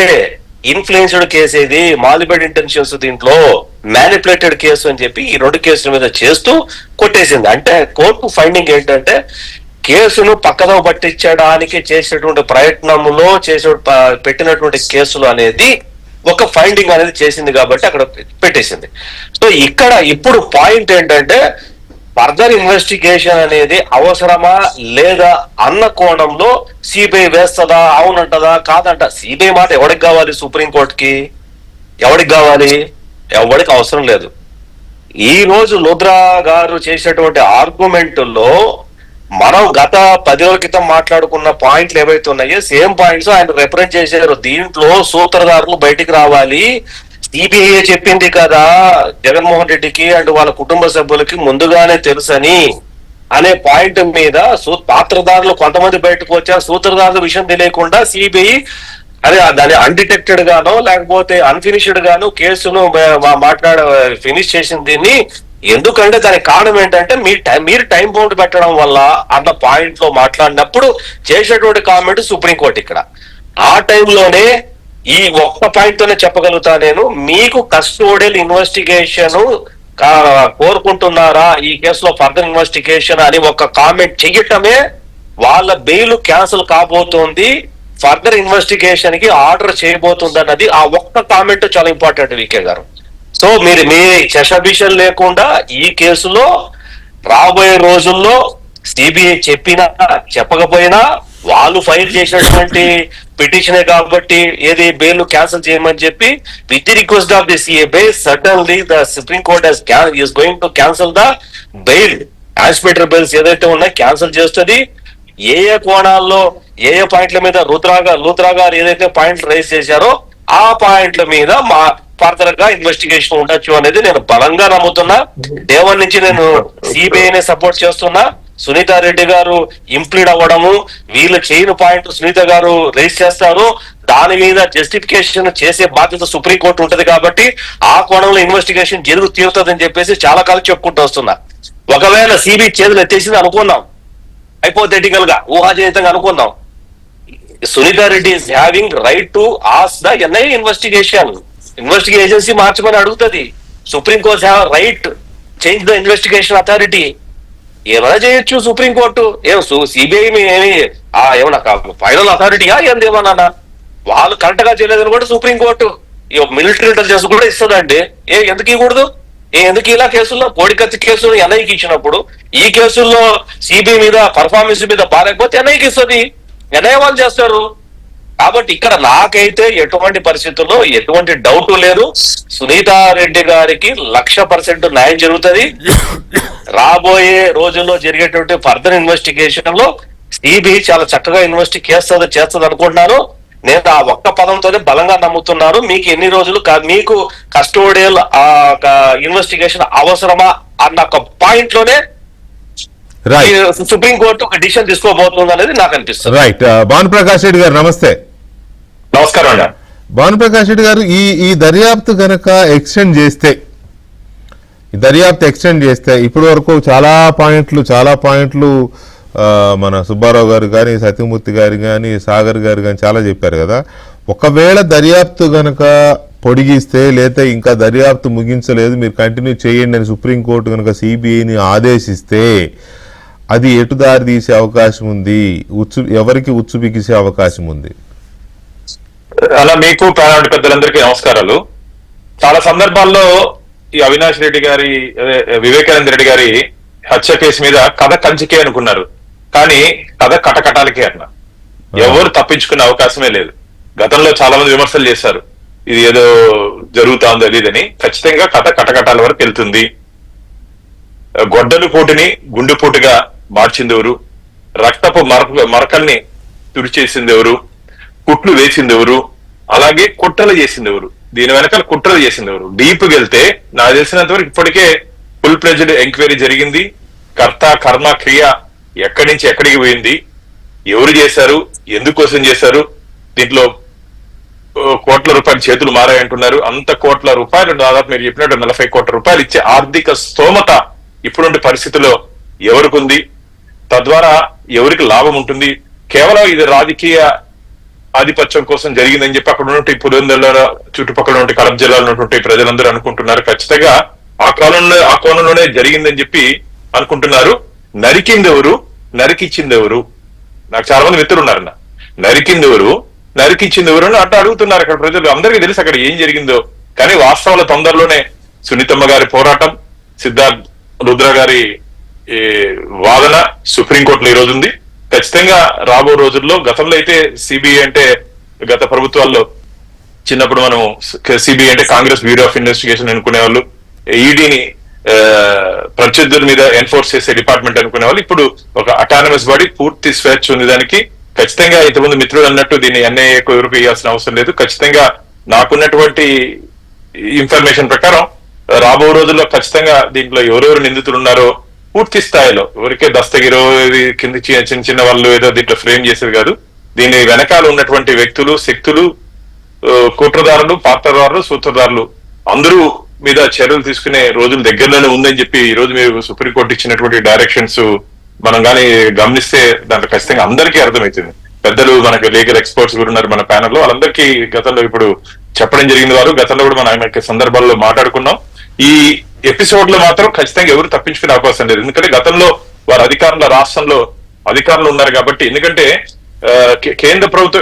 ఇన్ఫ్లుయెన్స్డ్ కేసు, ఇది మాలిఫైడ్ ఇంటెన్షన్స్ దీంట్లో మ్యానిపులేటెడ్ కేసు అని చెప్పి ఈ 2 కేసుల మీద చేస్తూ కొట్టేసింది. అంటే కోర్టు ఫైండింగ్ ఏంటంటే కేసును పక్కదో పట్టించడానికి చేసినటువంటి ప్రయత్నంలో పెట్టినటువంటి కేసులు అనేది ఒక ఫైండింగ్ అనేది చేసింది కాబట్టి అక్కడ పెట్టేసింది. సో ఇక్కడ ఇప్పుడు పాయింట్ ఏంటంటే ఫర్దర్ ఇన్వెస్టిగేషన్ అనేది అవసరమా లేదా అన్న కోణంలో సిబిఐ వేస్తుందా, అవునంటదా కాదంట. సిబిఐ మాట ఎవరికి కావాలి? సుప్రీంకోర్టుకి. ఎవరికి కావాలి? ఎవరికి అవసరం లేదు. ఈ రోజు లుద్రా గారు చేసినటువంటి ఆర్గ్యుమెంట్లో మనం గత 10 రోజుల క్రితం మాట్లాడుకున్న పాయింట్లు ఏవైతే ఉన్నాయో సేమ్ పాయింట్స్ ఆయన రిప్రజెంట్ చేశారు. దీంట్లో సూత్రధారులు బయటికి రావాలి, సిబిఐ చెప్పింది కదా జగన్మోహన్ రెడ్డికి అండ్ వాళ్ళ కుటుంబ సభ్యులకి ముందుగానే తెలుసని అనే పాయింట్ మీద పాత్రధారులు కొంతమంది బయటకు వచ్చారు. సూత్రధారుల విషయం తెలియకుండా సిబిఐ దాన్ని అన్డిటెక్టెడ్ గానో లేకపోతే అన్ఫినిష్డ్ గాను కేసును ఫినిష్ చేసిన దీన్ని. ఎందుకంటే దానికి కారణం ఏంటంటే మీరు టైం బౌండ్ పెట్టడం వల్ల అన్న పాయింట్ లో మాట్లాడినప్పుడు చేసేటువంటి కామెంట్ సుప్రీంకోర్టు ఇక్కడ ఆ టైంలోనే ఈ ఒక్క పాయింట్ తోనే చెప్పగలుగుతా నేను, మీకు కస్టోడియల్ ఇన్వెస్టిగేషన్ కోరుకుంటున్నారా ఈ కేసులో ఫర్దర్ ఇన్వెస్టిగేషన్ అని ఒక కామెంట్ చెయ్యటమే వాళ్ళ బెయిల్ క్యాన్సిల్ కాబోతోంది, ఫర్దర్ ఇన్వెస్టిగేషన్ కి ఆర్డర్ చేయబోతుంది అన్నది ఆ ఒక్క కామెంట్ చాలా ఇంపార్టెంట్ వికే గారు. సో మీరు మీ శషభిషన్ లేకుండా ఈ కేసులో రాబోయే రోజుల్లో సిబిఐ చెప్పినా చెప్పకపోయినా వాళ్ళు ఫైల్ చేసినటువంటి పిటిషనే కాబట్టి ఏది బెయిల్ క్యాన్సిల్ చేయమని చెప్పి with the request of the CBI suddenly the supreme court is going to cancel the bail. Anticipatory bails ఏదైతే ఉన్నాయో క్యాన్సిల్ చేస్తుంది. ఏ కోణాల్లో ఏ పాయింట్ల మీద లూత్రా గారు ఏదైతే పాయింట్లు రైజ్ చేశారో ఆ పాయింట్ల మీద మా ఫర్దర్ గా ఇన్వెస్టిగేషన్ ఉండొచ్చు అనేది నేను బలంగా నమ్ముతున్నా. డే 1 నుంచి నేను సిబిఐనే సపోర్ట్ చేస్తున్నా. సునీత రెడ్డి గారు ఇంప్లీడ్ అవ్వడము, వీళ్ళు చేయని పాయింట్ సునీత గారు రైజ్ చేస్తారు, దాని మీద జస్టిఫికేషన్ చేసే బాధ్యత సుప్రీంకోర్టు ఉంటది కాబట్టి ఆ కోణంలో ఇన్వెస్టిగేషన్ తీరుతుందని చెప్పేసి చాలా కాలం చెప్పుకుంటూ వస్తున్నా. ఒకవేళ సిబిఐ చేతులు ఎత్తేసింది అనుకున్నాం, హైపోథెటికల్ గా ఊహాజనితంగా అనుకున్నాం, Sunitha Reddy is having right to ask the NIA investigation agency మార్చమని అడుగుతుంది. Supreme court have right change the investigation authority. ఏమైనా చేయొచ్చు సుప్రీంకోర్టు. సిబిఐ ఏమన్నా ఫైనల్ అథారిటీయా ఏందేమన్నా? వాళ్ళు కరెక్ట్ గా చేయలేదని కూడా సుప్రీంకోర్టు మిలిటరీ ఇంటెలిజెన్స్ కూడా ఇస్తుందండి. ఎందుకు ఇవ్వకూడదు? ఎందుకు ఇలా కేసుల్లో కోడికత్తి కేసులు ఎన్ఐకి ఇచ్చినప్పుడు ఈ కేసుల్లో సిబిఐ మీద పర్ఫార్మెన్స్ మీద బాగాలేకపోతే ఎన్ఐకి ఇస్తుంది, ఎన్ఐ వాళ్ళు చేస్తారు. కాబట్టి ఇక్కడ నాకైతే ఎటువంటి పరిస్థితుల్లో ఎటువంటి డౌట్ లేదు, సునీతా రెడ్డి గారికి 100% న్యాయం జరుగుతుంది. రాబోయే రోజుల్లో జరిగేటువంటి ఫర్దర్ ఇన్వెస్టిగేషన్ లో సిబిఐ చాలా చక్కగా చేస్తుంది అనుకుంటున్నాను. నేను ఆ ఒక్క పదంతోనే బలంగా నమ్ముతున్నాను. మీకు ఎన్ని రోజులు మీకు కస్టోడియల్ ఇన్వెస్టిగేషన్ అవసరమా అన్న ఒక పాయింట్ లోనే సుప్రీంకోర్టు ఒక డిసిషన్ తీసుకోబోతుంది అనేది నాకు అనిపిస్తుంది. రైట్. భానుప్రకాష్ రెడ్డి గారు నమస్తే. నమస్కారం అండి. భానుప్రకాష్ రెడ్డి గారు, ఈ దర్యాప్తు గనక ఎక్స్టెండ్ చేస్తే ఇప్పటి వరకు చాలా పాయింట్లు మన సుబ్బారావు గారు కానీ, సత్యమూర్తి గారు కానీ, సాగర్ గారు కానీ చాలా చెప్పారు కదా. ఒకవేళ దర్యాప్తు గనక పొడిగిస్తే, లేదా ఇంకా దర్యాప్తు ముగించలేదు మీరు కంటిన్యూ చేయండి అని సుప్రీంకోర్టు కనుక సిబిఐని ఆదేశిస్తే అది ఎటు దారి తీసే అవకాశం ఉంది, ఎవరికి ఉచ్చు బిగిసే అవకాశం ఉంది? అలా మీకు ప్యానల్ పెద్దలందరికీ నమస్కారాలు. చాలా సందర్భాల్లో ఈ అవినాష్ రెడ్డి గారి, వివేకానంద రెడ్డి గారి హత్య కేసు మీద కథ కంచికే అనుకున్నారు, కానీ కథ కటకటాలకే అన్న. ఎవరు తప్పించుకునే అవకాశమే లేదు. గతంలో చాలా మంది విమర్శలు చేశారు, ఇది ఏదో జరుగుతా ఉంది అది ఇదని. ఖచ్చితంగా కథ కటకటాల వరకు వెళ్తుంది. గొడ్డలు పోటుని గుండెపోటుగా మార్చింది ఎవరు? రక్తపు మరకల్ని తుడిచేసింది ఎవరు? కుట్లు వేసింది ఎవరు? అలాగే కుట్రలు చేసింది ఎవరు? దీని వెనకాల కుట్రలు చేసింది ఎవరు? డీప్ వెళ్తే నాకు తెలిసినంత వరకు ఇప్పటికే ఫుల్ ప్లెజ్డ్ ఎంక్వైరీ జరిగింది. కర్త కర్మ క్రియ ఎక్కడి నుంచి ఎక్కడికి పోయింది, ఎవరు చేశారు, ఎందుకోసం చేశారు, దీంట్లో కోట్ల రూపాయలు చేతులు మారాయంటున్నారు. అంత కోట్ల రూపాయలు, దాదాపు మీరు చెప్పినట్టు 40 కోట్ల రూపాయలు ఇచ్చే ఆర్థిక స్తోమత ఇప్పుడుండే పరిస్థితిలో ఎవరికి ఉంది? తద్వారా ఎవరికి లాభం ఉంటుంది? కేవలం ఇది రాజకీయ ఆధిపత్యం కోసం జరిగిందని చెప్పి అక్కడ ఉన్నటువంటి పులివెందుల చుట్టుపక్కల ఉన్నటువంటి కడప జిల్లాలో ఉన్నటువంటి ప్రజలందరూ అనుకుంటున్నారు. ఖచ్చితంగా ఆ కోణంలోనే జరిగిందని చెప్పి అనుకుంటున్నారు. నరికింది ఎవరు, నరికిచ్చింది ఎవరు? నాకు చాలా మంది మిత్రులు ఉన్నారన్న. నరికింది ఎవరు, నరికిచ్చింది ఎవరు అని అట్లా అడుగుతున్నారు అక్కడ ప్రజలు. అందరికీ తెలుసు అక్కడ ఏం జరిగిందో. కానీ వాస్తవాల తొందరలోనే సునీతమ్మ గారి పోరాటం, సిద్ధార్థ్ రుద్ర గారి వాదన సుప్రీంకోర్టులో ఈ రోజు ఉంది. ఖచ్చితంగా రాబో రోజుల్లో, గతంలో అయితే సిబిఐ అంటే గత ప్రభుత్వాల్లో చిన్నప్పుడు మనం సిబిఐ అంటే కాంగ్రెస్ బ్యూరో ఆఫ్ ఇన్వెస్టిగేషన్ అనుకునే వాళ్ళు, ఈడీని ప్రత్యర్థుల మీద ఎన్ఫోర్స్ చేసే డిపార్ట్మెంట్ అనుకునే వాళ్ళు. ఇప్పుడు ఒక అటానమస్ బాడీ, పూర్తి స్వేచ్ఛ ఉంది దానికి. ఖచ్చితంగా ఇంతకుముందు మిత్రులు అన్నట్టు దీన్ని ఎన్ఐఏకు ఎవరికి ఇవ్వాల్సిన అవసరం లేదు. ఖచ్చితంగా నాకున్నటువంటి ఇన్ఫర్మేషన్ ప్రకారం రాబో రోజుల్లో ఖచ్చితంగా దీంట్లో ఎవరెవరు నిందితులు ఉన్నారో పూర్తి స్థాయిలో, ఎవరికే దస్తగిరో కింద చిన్న చిన్న వాళ్ళు ఏదో దీంట్లో ఫ్రేమ్ చేసేది కాదు. దీని వెనకాల ఉన్నటువంటి వ్యక్తులు, శక్తులు, కుట్రదారులు, పాత్రదారులు, సూత్రధారులు అందరూ మీద చర్యలు తీసుకునే రోజులు దగ్గరలోనే ఉందని చెప్పి ఈ రోజు మీరు సుప్రీంకోర్టు ఇచ్చినటువంటి డైరెక్షన్స్ మనం కానీ గమనిస్తే దాంట్లో ఖచ్చితంగా అందరికీ అర్థమవుతుంది. పెద్దలు మనకు లీగల్ ఎక్స్పర్ట్స్ కూడా ఉన్నారు మన ప్యానల్లో, వాళ్ళందరికీ గతంలో ఇప్పుడు చెప్పడం జరిగింది. వారు గతంలో కూడా మనం ఆయన సందర్భాల్లో మాట్లాడుకున్నాం. ఈ ఎపిసోడ్ లో మాత్రం ఖచ్చితంగా ఎవరు తప్పించుకునే అవకాశం లేదు. ఎందుకంటే గతంలో వారు రాష్ట్రంలో అధికారులు ఉన్నారు కాబట్టి. ఎందుకంటే కేంద్ర ప్రభుత్వ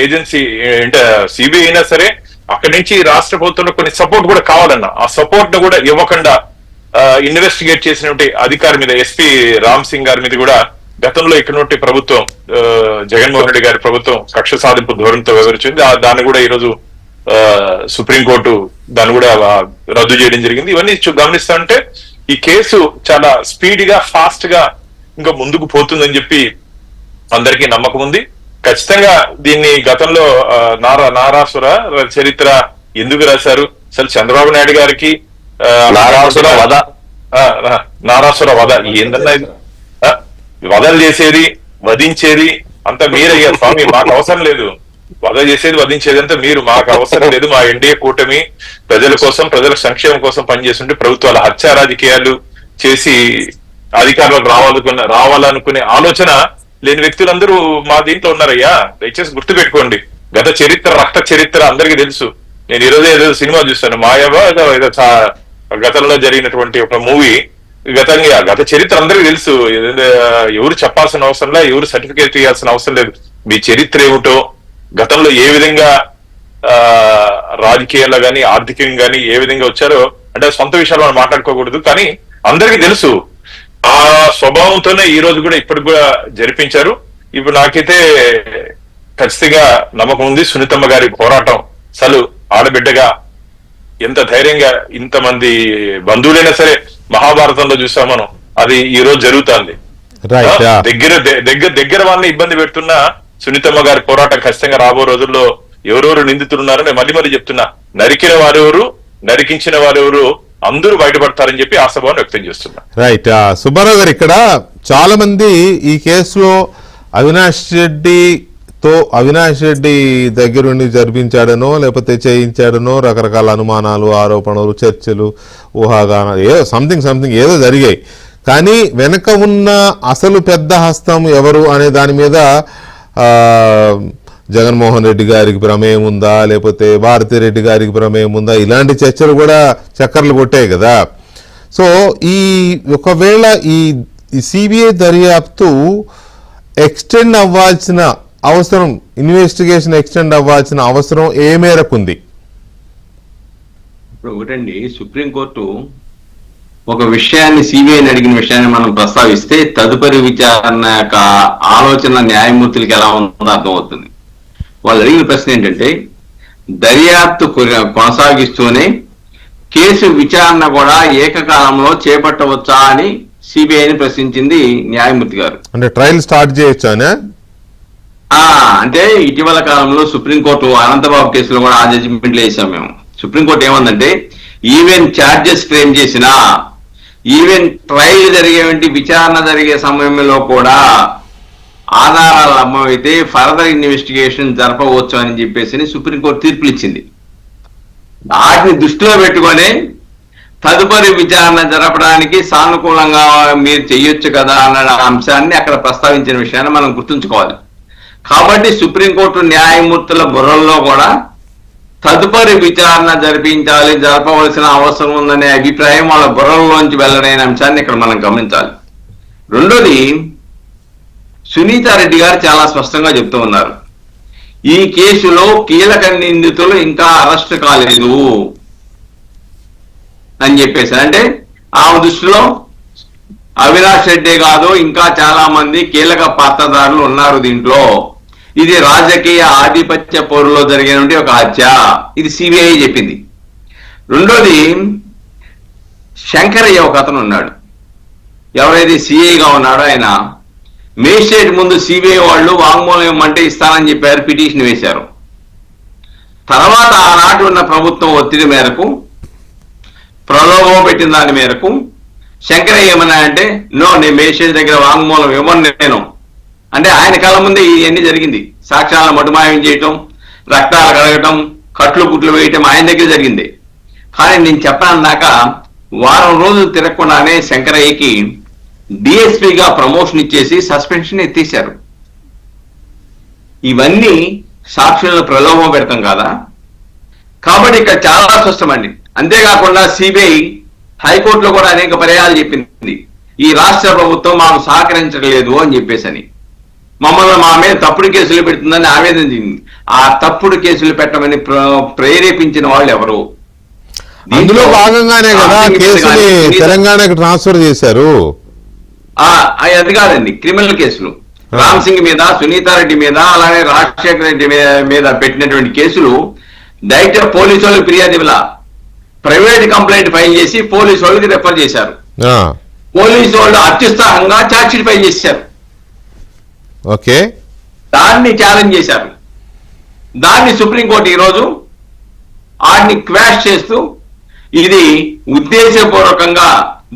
ఏజెన్సీ అంటే సిబిఐ అయినా సరే అక్కడి నుంచి రాష్ట్ర ప్రభుత్వంలో కొన్ని సపోర్ట్ కూడా కావాలన్నా, ఆ సపోర్ట్ ను కూడా ఇవ్వకుండా ఇన్వెస్టిగేట్ చేసినటువంటి అధికారి మీద, ఎస్పీ రామ్ సింగ్ గారి మీద కూడా గతంలో ఇక్కడ ప్రభుత్వం, జగన్మోహన్ రెడ్డి గారి ప్రభుత్వం కక్ష సాధింపు ధోరణితో వివరించింది. దాన్ని కూడా ఈరోజు సుప్రీంకోర్టు దాన్ని కూడా రద్దు చేయడం జరిగింది. ఇవన్నీ గమనిస్తా ఉంటే ఈ కేసు చాలా స్పీడ్గా, ఫాస్ట్ గా ఇంకా ముందుకు పోతుందని చెప్పి అందరికీ నమ్మకం ఉంది. ఖచ్చితంగా దీన్ని గతంలో నారాసుర చరిత్ర ఎందుకు రాశారు? అసలు చంద్రబాబు నాయుడు గారికి నారాసుర వధ ఏందన్నా ఇది? వధలు చేసేది, వధించేది అంతా మీరయ్యా స్వామి, మాకు అవసరం లేదు. వధ చేసేది, వధించేది అంతా మీరు, మాకు అవసరం లేదు. మా ఎన్డీఏ కూటమి ప్రజల కోసం, ప్రజల సంక్షేమం కోసం పనిచేస్తుంటే ప్రభుత్వాల హత్యా రాజకీయాలు చేసి అధికారులకు రావాలనుకునే ఆలోచన లేని వ్యక్తులందరూ మా దీంట్లో ఉన్నారయ్యా. దయచేసి గుర్తు పెట్టుకోండి. గత చరిత్ర, రక్త చరిత్ర అందరికీ తెలుసు. నేను ఈరోజు ఏదో సినిమా చూస్తాను, మాయవ ఏదో గతంలో జరిగినటువంటి ఒక మూవీ. గత చరిత్ర అందరికీ తెలుసు. ఎవరు చెప్పాల్సిన అవసరం లేదు, ఎవరు సర్టిఫికేట్ ఇవ్వాల్సిన అవసరం లేదు. మీ చరిత్ర ఏమిటో, గతంలో ఏ విధంగా రాజకీయాల్లో గానీ ఆర్థికంగా గానీ ఏ విధంగా వచ్చారో, అంటే సొంత విషయాలు మనం మాట్లాడుకోకూడదు, కానీ అందరికీ తెలుసు. ఆ స్వభావంతోనే ఈ రోజు కూడా ఇప్పటికి కూడా జరిపించారు. ఇప్పుడు నాకైతే ఖచ్చితంగా నమ్మకం ఉంది సునీతమ్మ గారి పోరాటం. అసలు ఆడబిడ్డగా ఎంత ధైర్యంగా, ఇంతమంది బంధువులైనా సరే మహాభారతంలో చూసాం మనం, అది ఈ రోజు జరుగుతుంది. దగ్గర వాళ్ళని ఇబ్బంది పెడుతున్న సునీతమ్మ గారి పోరాటం ఖచ్చితంగా రాబో రోజుల్లో ఎవరెవరు నిందితులున్నారో నేను మళ్ళీ చెప్తున్నా. నరికిన వారెవరు, నరికించిన వారెవరు అందరూ బయటపడతారని చెప్పి ఆశాభావం వ్యక్తం చేస్తున్నా. రైట్. సుబ్బారావు గారు, ఇక్కడ చాలా మంది ఈ కేసులో అవినాష్ రెడ్డి దగ్గరుండి జరిపించాడనో లేకపోతే చేయించాడనో రకరకాల అనుమానాలు, ఆరోపణలు, చర్చలు, ఊహాగానాలు, ఏదో సంథింగ్ ఏదో జరిగాయి. కానీ వెనక ఉన్న అసలు పెద్ద హస్తం ఎవరు అనే దాని మీద జగన్మోహన్ రెడ్డి గారికి ప్రమేయం ఉందా, లేకపోతే భారతిరెడ్డి గారికి ప్రమేయం ఉందా, ఇలాంటి చర్చలు కూడా చక్కర్లు కొట్టాయి కదా. సో ఒకవేళ ఈ సిబిఐ దర్యాప్తు ఎక్స్టెండ్ అవ్వాల్సిన అవసరం, ఇన్వెస్టిగేషన్ ఎక్స్టెండ్ అవ్వాల్సిన అవసరం ఏ మేరకు ఉంది? ఇప్పుడు ఒకటండి, సుప్రీంకోర్టు ఒక విషయాన్ని, సిబిఐని అడిగిన విషయాన్ని మనం ప్రస్తావిస్తే తదుపరి విచారణ యొక్క ఆలోచన న్యాయమూర్తులకి ఎలా ఉందో అర్థమవుతుంది. వాళ్ళు అడిగిన ప్రశ్న ఏంటంటే, దర్యాప్తు కొనసాగిస్తూనే కేసు విచారణ కూడా ఏకకాలంలో చేపట్టవచ్చా అని సిబిఐని ప్రశ్నించింది న్యాయమూర్తి గారు. అంటే ట్రయల్ స్టార్ట్ చేయొచ్చానే? అంటే ఇటీవల కాలంలో సుప్రీంకోర్టు అనంతబాబు కేసులో కూడా ఆ జడ్జిమెంట్లు వేసాం మేము. సుప్రీంకోర్టు ఏమందంటే, ఈవెన్ ఛార్జెస్ ఫ్రేమ్ చేసినా, ఈవెన్ ట్రయల్ జరిగేటువంటి విచారణ జరిగే సమయంలో కూడా ఆధారాలు లభ్యమైతే ఫర్దర్ ఇన్వెస్టిగేషన్ జరపవచ్చు అని చెప్పేసి సుప్రీంకోర్టు తీర్పులు ఇచ్చింది. వాటిని దృష్టిలో పెట్టుకొని తదుపరి విచారణ జరపడానికి సానుకూలంగా మీరు చెయ్యొచ్చు కదా అన్న అంశాన్ని అక్కడ ప్రస్తావించిన విషయాన్ని మనం గుర్తుంచుకోవాలి. కాబట్టి సుప్రీంకోర్టు న్యాయమూర్తుల బుర్రల్లో కూడా తదుపరి విచారణ జరపవలసిన అవసరం ఉందనే అభిప్రాయం వాళ్ళ బుర్రల్లోంచి వెల్లడైన అంశాన్ని ఇక్కడ మనం గమనించాలి. రెండోది, సునీతారెడ్డి గారు చాలా స్పష్టంగా చెప్తూ ఉన్నారు, ఈ కేసులో కీలక నిందితులు ఇంకా అరెస్ట్ కాలేదు అని చెప్పేసి. అంటే ఆమె దృష్టిలో అవినాష్ రెడ్డి కాదు, ఇంకా చాలా మంది కీలక పాత్రధారులు ఉన్నారు దీంట్లో. ఇది రాజకీయ ఆధిపత్య పోరులో జరిగినటువంటి ఒక హత్య, ఇది సిబిఐ చెప్పింది. రెండోది, శంకరయ్య ఒక అతను ఉన్నాడు, ఎవరైతే సిఐగా ఉన్నాడో ఆయన మేజిస్ట్రేట్ ముందు సిబిఐ వాళ్ళు వాంగ్మూలం ఇవ్వమంటే ఇస్తానని చెప్పారు, పిటిషన్ వేశారు. తర్వాత ఆనాటి ఉన్న ప్రభుత్వం ఒత్తిడి మేరకు, ప్రలోభం పెట్టిన దాని మేరకు శంకరయ్య ఏమన్నా అంటే, నో, నేను మేజిస్ట్రేట్ దగ్గర వాంగ్మూలం ఇవ్వను నేను అంటే, ఆయన కళ్ళ ముందే ఇవన్నీ జరిగింది. సాక్ష్యాలను మటుమాయం చేయటం, రక్తాలు కడగటం, కట్లు కుట్లు వేయటం ఆయన దగ్గర జరిగింది. కానీ నేను చెప్పాను వారం రోజులు తిరగకుండానే శంకరయ్యకి డిఎస్పీగా ప్రమోషన్ ఇచ్చేసి సస్పెన్షన్ ఎత్తేశారు. ఇవన్నీ సాక్షులను ప్రలోభం పెడతాం కదా. కాబట్టి ఇక్కడ చాలా స్పష్టమండి. అంతేకాకుండా సిబిఐ హైకోర్టులో కూడా అనేక పర్యాయాలు చెప్పింది, ఈ రాష్ట్ర ప్రభుత్వం మాకు సహకరించలేదు అని చెప్పేసి. మమ్మల్ని మా మీద తప్పుడు కేసులు పెడుతుందని ఆవేదన చెందింది. ఆ తప్పుడు కేసులు పెట్టమని ప్రేరేపించిన వాళ్ళు ఎవరు? అందులో భాగంగానే కదా కేసుని తెలంగాణకు ట్రాన్స్ఫర్ చేశారు. అది కాదండి, క్రిమినల్ కేసులు రామ్ సింగ్ మీద, సునీతారెడ్డి మీద, అలాగే రాజశేఖర రెడ్డి మీద పెట్టినటువంటి కేసులు డైరెక్ట్ పోలీసు వాళ్ళకి ఫిర్యాదు ఇవ్వాల, ప్రైవేట్ కంప్లైంట్ ఫైల్ చేసి పోలీసు వాళ్ళకి రెఫర్ చేశారు. పోలీసు వాళ్ళు అత్యుత్సాహంగా ఛార్జ్ షీట్ ఫైల్ చేశారు. ఓకే, దాన్ని ఛాలెంజ్ చేశారు. దాన్ని సుప్రీంకోర్టు ఈరోజు వాటిని క్వాష్ చేస్తూ ఇది ఉద్దేశపూర్వకంగా,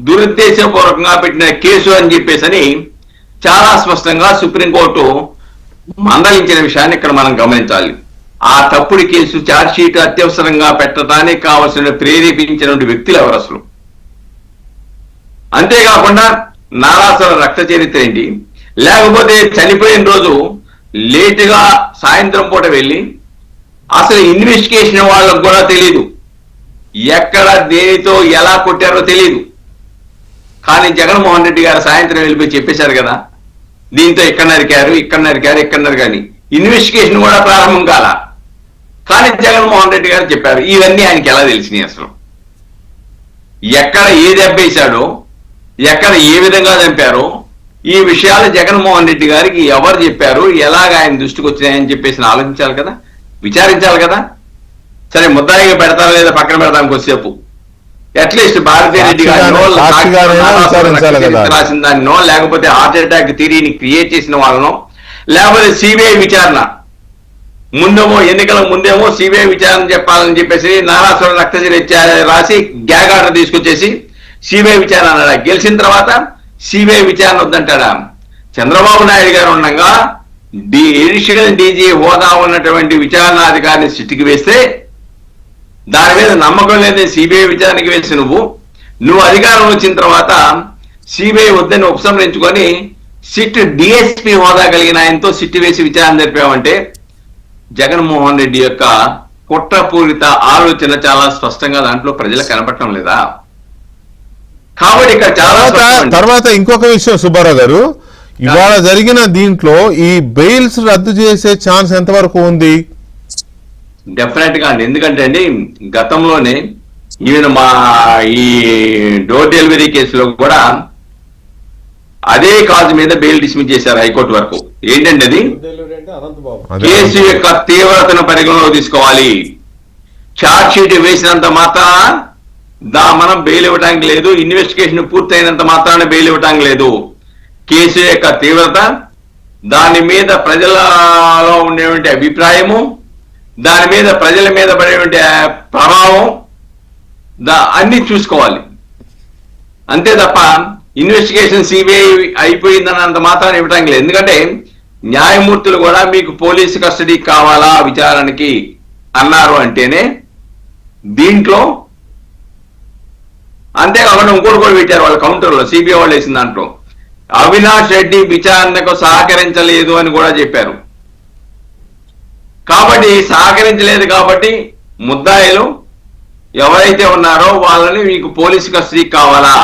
దురుద్దేశపూర్వకంగా పెట్టిన కేసు అని చెప్పేసి చాలా స్పష్టంగా సుప్రీంకోర్టు మందలించిన విషయాన్ని ఇక్కడ మనం గమనించాలి. ఆ తప్పుడు కేసు ఛార్జ్ షీట్ అత్యవసరంగా పెట్టడానికి కావలసిన ప్రేరేపించినటువంటి వ్యక్తులు ఎవరు అసలు? అంతేకాకుండా నారాసుర రక్త చరిత్ర ఏంటి? లేకపోతే చనిపోయిన రోజు లేటుగా సాయంత్రం పూట వెళ్ళి అసలు ఇన్వెస్టిగేషన్ వాళ్ళకు కూడా తెలియదు, ఎక్కడ దేనితో ఎలా కొట్టారో తెలియదు. కానీ జగన్మోహన్ రెడ్డి గారు సాయంత్రం వెళ్ళిపోయి చెప్పేశారు కదా, దీంతో ఇక్కడ నరికారు, ఇక్కడ నరికారు, ఇక్కడ నరికారు. ఇన్వెస్టిగేషన్ కూడా ప్రారంభం కాల, కానీ జగన్మోహన్ రెడ్డి గారు చెప్పారు. ఇవన్నీ ఆయనకి ఎలా తెలిసినాయి? అసలు ఎక్కడ ఏ దెబ్బేశాడో, ఎక్కడ ఏ విధంగా చంపారో, ఈ విషయాలు జగన్మోహన్ రెడ్డి గారికి ఎవరు చెప్పారు, ఎలాగ ఆయన దృష్టికి వచ్చినాయని చెప్పేసి ఆలోచించాలి కదా, విచారించాలి కదా. సరే, ముద్దాయిగా పెడతారా లేదా పక్కన పెడతాం కొద్దిసేపు, అట్లీస్ట్ భారతీరెడ్డి గారినో రాసిన దానినో, లేకపోతే హార్ట్ అటాక్ థియరీని క్రియేట్ చేసిన వాళ్ళనో, లేకపోతే సిబిఐ విచారణ ముందేమో, ఎన్నికల ముందేమో సిబిఐ విచారణ చెప్పాలని చెప్పేసి నారాసుర రక్త చరిత్ర రాసి గ్యాగ్ ఆర్డర్ తీసుకొచ్చేసి సిబిఐ విచారణ అన్నాడా? గెలిచిన తర్వాత సిబిఐ విచారణ వద్దంటాడా? చంద్రబాబు నాయుడు గారు ఉండగా ఎడిషనల్ డీజీ హోదా ఉన్నటువంటి విచారణాధికారిని సిట్టికి వేస్తే దాని మీద నమ్మకం లేని సిబిఐ విచారణకి వేసి నువ్వు అధికారం వచ్చిన తర్వాత సిబిఐ వద్దని ఉపసంహరించుకొని సిట్ డిఎస్పీ హోదా కలిగిన ఆయనతో సిట్ వేసి విచారణ జరిపామంటే జగన్మోహన్ రెడ్డి యొక్క కుట్రపూరిత ఆలోచన చాలా స్పష్టంగా దాంట్లో ప్రజలకు కనపడటం లేదా? కాబట్టి ఇక్కడ చాలా తర్వాత ఇంకొక విషయం సుబ్బారావు గారు, ఇవాళ జరిగిన దీంట్లో ఈ బెయిల్స్ రద్దు చేసే ఛాన్స్ ఎంతవరకు ఉంది? డెఫినెట్ గా అండి. ఎందుకంటే అండి గతంలోనే ఈవెన్ మా ఈ డోర్ డెలివరీ కేసులో కూడా అదే కాజు మీద బెయిల్ డిస్మిస్ చేశారు హైకోర్టు వరకు. ఏంటంటే అది కేసు యొక్క తీవ్రతను పరిగణలోకి తీసుకోవాలి. ఛార్జ్ షీట్ వేసినంత మాత్రాన మనం బెయిల్ ఇవ్వడానికి లేదు, ఇన్వెస్టిగేషన్ పూర్తయినంత మాత్రాన బెయిల్ ఇవ్వడానికి లేదు. కేసు యొక్క తీవ్రత, దాని మీద ప్రజలలో ఉండేటువంటి అభిప్రాయము, దాని మీద ప్రజల మీద పడేటువంటి ప్రభావం అన్ని చూసుకోవాలి. అంతే తప్ప ఇన్వెస్టిగేషన్ సిబిఐ అయిపోయిందన్నంత మాత్రాన్ని ఇవ్వడానికి లేదు. ఎందుకంటే న్యాయమూర్తులు కూడా మీకు పోలీసు కస్టడీ కావాలా విచారణకి అన్నారు అంటేనే దీంట్లో, అంతేకాకుండా ఇంకోటి కూడా పెట్టారు వాళ్ళ కౌంటర్లో, సిబిఐ వాళ్ళు వేసిన దాంట్లో అవినాష్ రెడ్డి విచారణకు సహకరించలేదు అని కూడా చెప్పారు. కాబట్టి సహకరించలేదు కాబట్టి ముద్దాయిలు ఎవరైతే ఉన్నారో వాళ్ళని మీకు పోలీసు కస్టడీ కావాలా,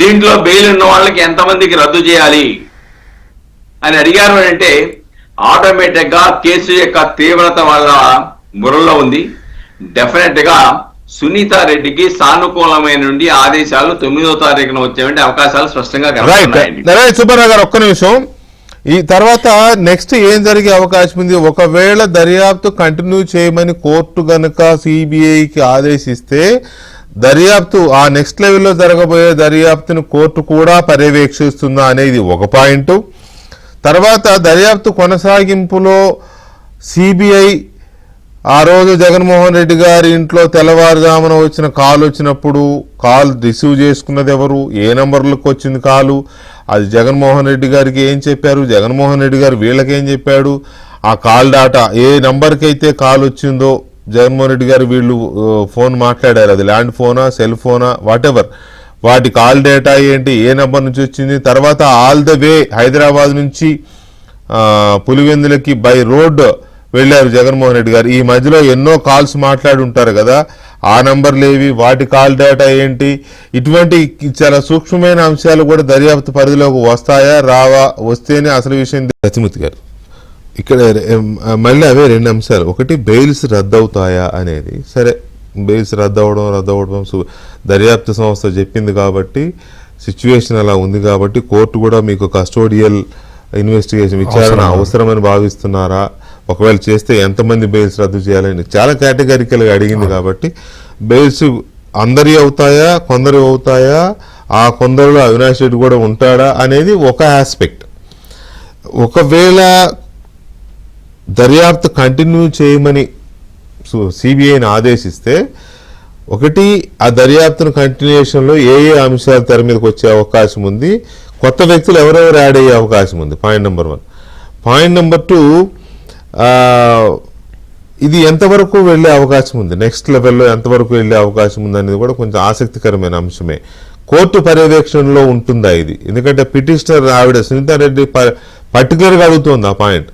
దీంట్లో బెయిల్ ఉన్న వాళ్ళకి ఎంతమందికి రద్దు చేయాలి అని అడిగారు అంటే ఆటోమేటిక్ గా కేసు యొక్క తీవ్రత వాళ్ళ బుర్రలో ఉంది. డెఫినెట్ గా సునీతారెడ్డికి సానుకూలమైన నుండి ఆదేశాలు 9వ తారీఖున వచ్చేటువంటి అవకాశాలు స్పష్టంగా కనబడుతున్నాయండి. సుబ్బారావు గారు ఒక్క నిమిషం, ఈ తర్వాత నెక్స్ట్ ఏం జరిగే అవకాశం ఉంది? ఒకవేళ దర్యాప్తు కంటిన్యూ చేయమని కోర్టు గనక సిబిఐకి ఆదేశిస్తే దర్యాప్తు ఆ నెక్స్ట్ లెవెల్లో జరగబోయే దర్యాప్తును కోర్టు కూడా పర్యవేక్షిస్తుందా అనేది ఒక పాయింట్. తర్వాత దర్యాప్తు కొనసాగింపులో సిబిఐ ఆ రోజు జగన్మోహన్ రెడ్డి గారి ఇంట్లో తెల్లవారుజామున వచ్చిన కాల్ వచ్చినప్పుడు కాల్ రిసీవ్ చేసుకున్నది ఎవరు, ఏ నంబర్లకు వచ్చింది కాలు, అది జగన్మోహన్ రెడ్డి గారికి ఏం చెప్పారు, జగన్మోహన్ రెడ్డి గారు వీళ్ళకేం చెప్పాడు, ఆ కాల్ డాటా ఏ నంబర్కి అయితే కాల్ వచ్చిందో జగన్మోహన్ రెడ్డి గారు వీళ్ళు ఫోన్ మాట్లాడారు, అది ల్యాండ్ ఫోనా సెల్ ఫోనా వాటెవర్, వాటి కాల్ డేటా ఏంటి, ఏ నెంబర్ నుంచి వచ్చింది, తర్వాత ఆల్ ద వే హైదరాబాద్ నుంచి పులివెందులకి బై రోడ్ వెళ్ళారు జగన్మోహన్ రెడ్డి గారు, ఈ మధ్యలో ఎన్నో కాల్స్ మాట్లాడి ఉంటారు కదా, ఆ నంబర్లు ఏవి, వాటి కాల్ డేటా ఏంటి, ఇటువంటి చాలా సూక్ష్మమైన అంశాలు కూడా దర్యాప్తు పరిధిలోకి వస్తాయా రావా, వస్తేనే అసలు విషయం. రతిమూర్తి గారు, ఇక్కడ మళ్ళీ అవే రెండు అంశాలు, ఒకటి బెయిల్స్ రద్దవుతాయా అనేది. సరే, బెయిల్స్ రద్దవడం దర్యాప్తు సంస్థ చెప్పింది కాబట్టి, సిచ్యువేషన్ అలా ఉంది కాబట్టి కోర్టు కూడా మీకు కస్టోడియల్ ఇన్వెస్టిగేషన్ విచారణ అవసరమని భావిస్తున్నారా, ఒకవేళ చేస్తే ఎంతమంది బెయిల్స్ రద్దు చేయాలని చాలా కేటగిరికల్గా అడిగింది కాబట్టి బెయిల్స్ అందరి అవుతాయా కొందరు అవుతాయా, ఆ కొందరిలో అవినాష్ రెడ్డి కూడా ఉంటాడా అనేది ఒక ఆస్పెక్ట్. ఒకవేళ దర్యాప్తు కంటిన్యూ చేయమని సిబిఐని ఆదేశిస్తే ఒకటి ఆ దర్యాప్తును కంటిన్యూషన్లో ఏ ఏ అంశాలు తెర మీదకి వచ్చే అవకాశం ఉంది, కొత్త వ్యక్తులు ఎవరెవరు యాడ్ అయ్యే అవకాశం ఉంది, పాయింట్ నెంబర్ 1. పాయింట్ నెంబర్ 2, ఇది ఎంతవరకు వెళ్ళే అవకాశం ఉంది, నెక్స్ట్ లెవెల్లో ఎంతవరకు వెళ్ళే అవకాశం ఉంది అనేది కూడా కొంచెం ఆసక్తికరమైన అంశమే. కోర్టు పర్యవేక్షణలో ఉంటుందా ఇది? ఎందుకంటే పిటిషనర్ ఆవిడ సునీతారెడ్డి పర్టికులర్గా అడుగుతోంది ఆ పాయింట్,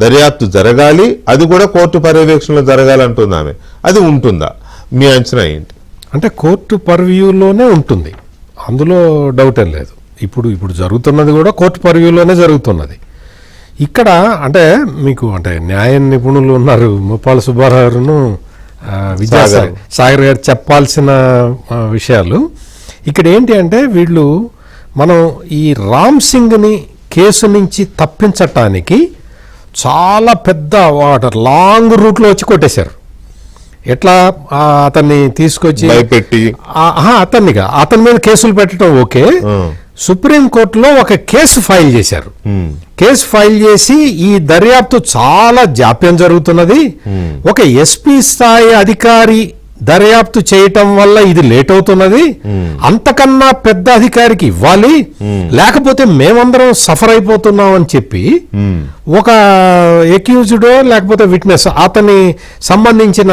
దర్యాప్తు జరగాలి, అది కూడా కోర్టు పర్యవేక్షణలో జరగాలంటుంది ఆమె, అది ఉంటుందా? మీ అంచనా ఏంటి? అంటే కోర్టు పర్వ్యూలోనే ఉంటుంది, అందులో డౌటే లేదు. ఇప్పుడు జరుగుతున్నది కూడా కోర్టు పర్వ్యూలోనే జరుగుతున్నది. ఇక్కడ అంటే మీకు అంటే న్యాయ నిపుణులు ఉన్నారు, ముప్పాల సుబ్బారావును విద్యాసాగర్ గారు చెప్పాల్సిన విషయాలు. ఇక్కడ ఏంటి అంటే వీళ్ళు మనం ఈ రామ్ సింగ్ని కేసు నుంచి తప్పించటానికి చాలా పెద్ద లాంగ్ రూట్లో వచ్చి కొట్టేశారు. ఎట్లా అతన్ని తీసుకొచ్చి అతని మీద కేసులు పెట్టడం ఓకే, సుప్రీంకోర్టులో ఒక కేసు ఫైల్ చేశారు. కేసు ఫైల్ చేసి ఈ దర్యాప్తు చాలా జాప్యం జరుగుతున్నది, ఒక ఎస్పీ స్థాయి అధికారి దర్యాప్తు చేయటం వల్ల ఇది లేట్ అవుతున్నది, అంతకన్నా పెద్ద అధికారికి ఇవ్వాలి, లేకపోతే మేమందరం సఫర్ అయిపోతున్నాం అని చెప్పి ఒక ఎక్యూజ్డో లేకపోతే విట్నెస్ అతని సంబంధించిన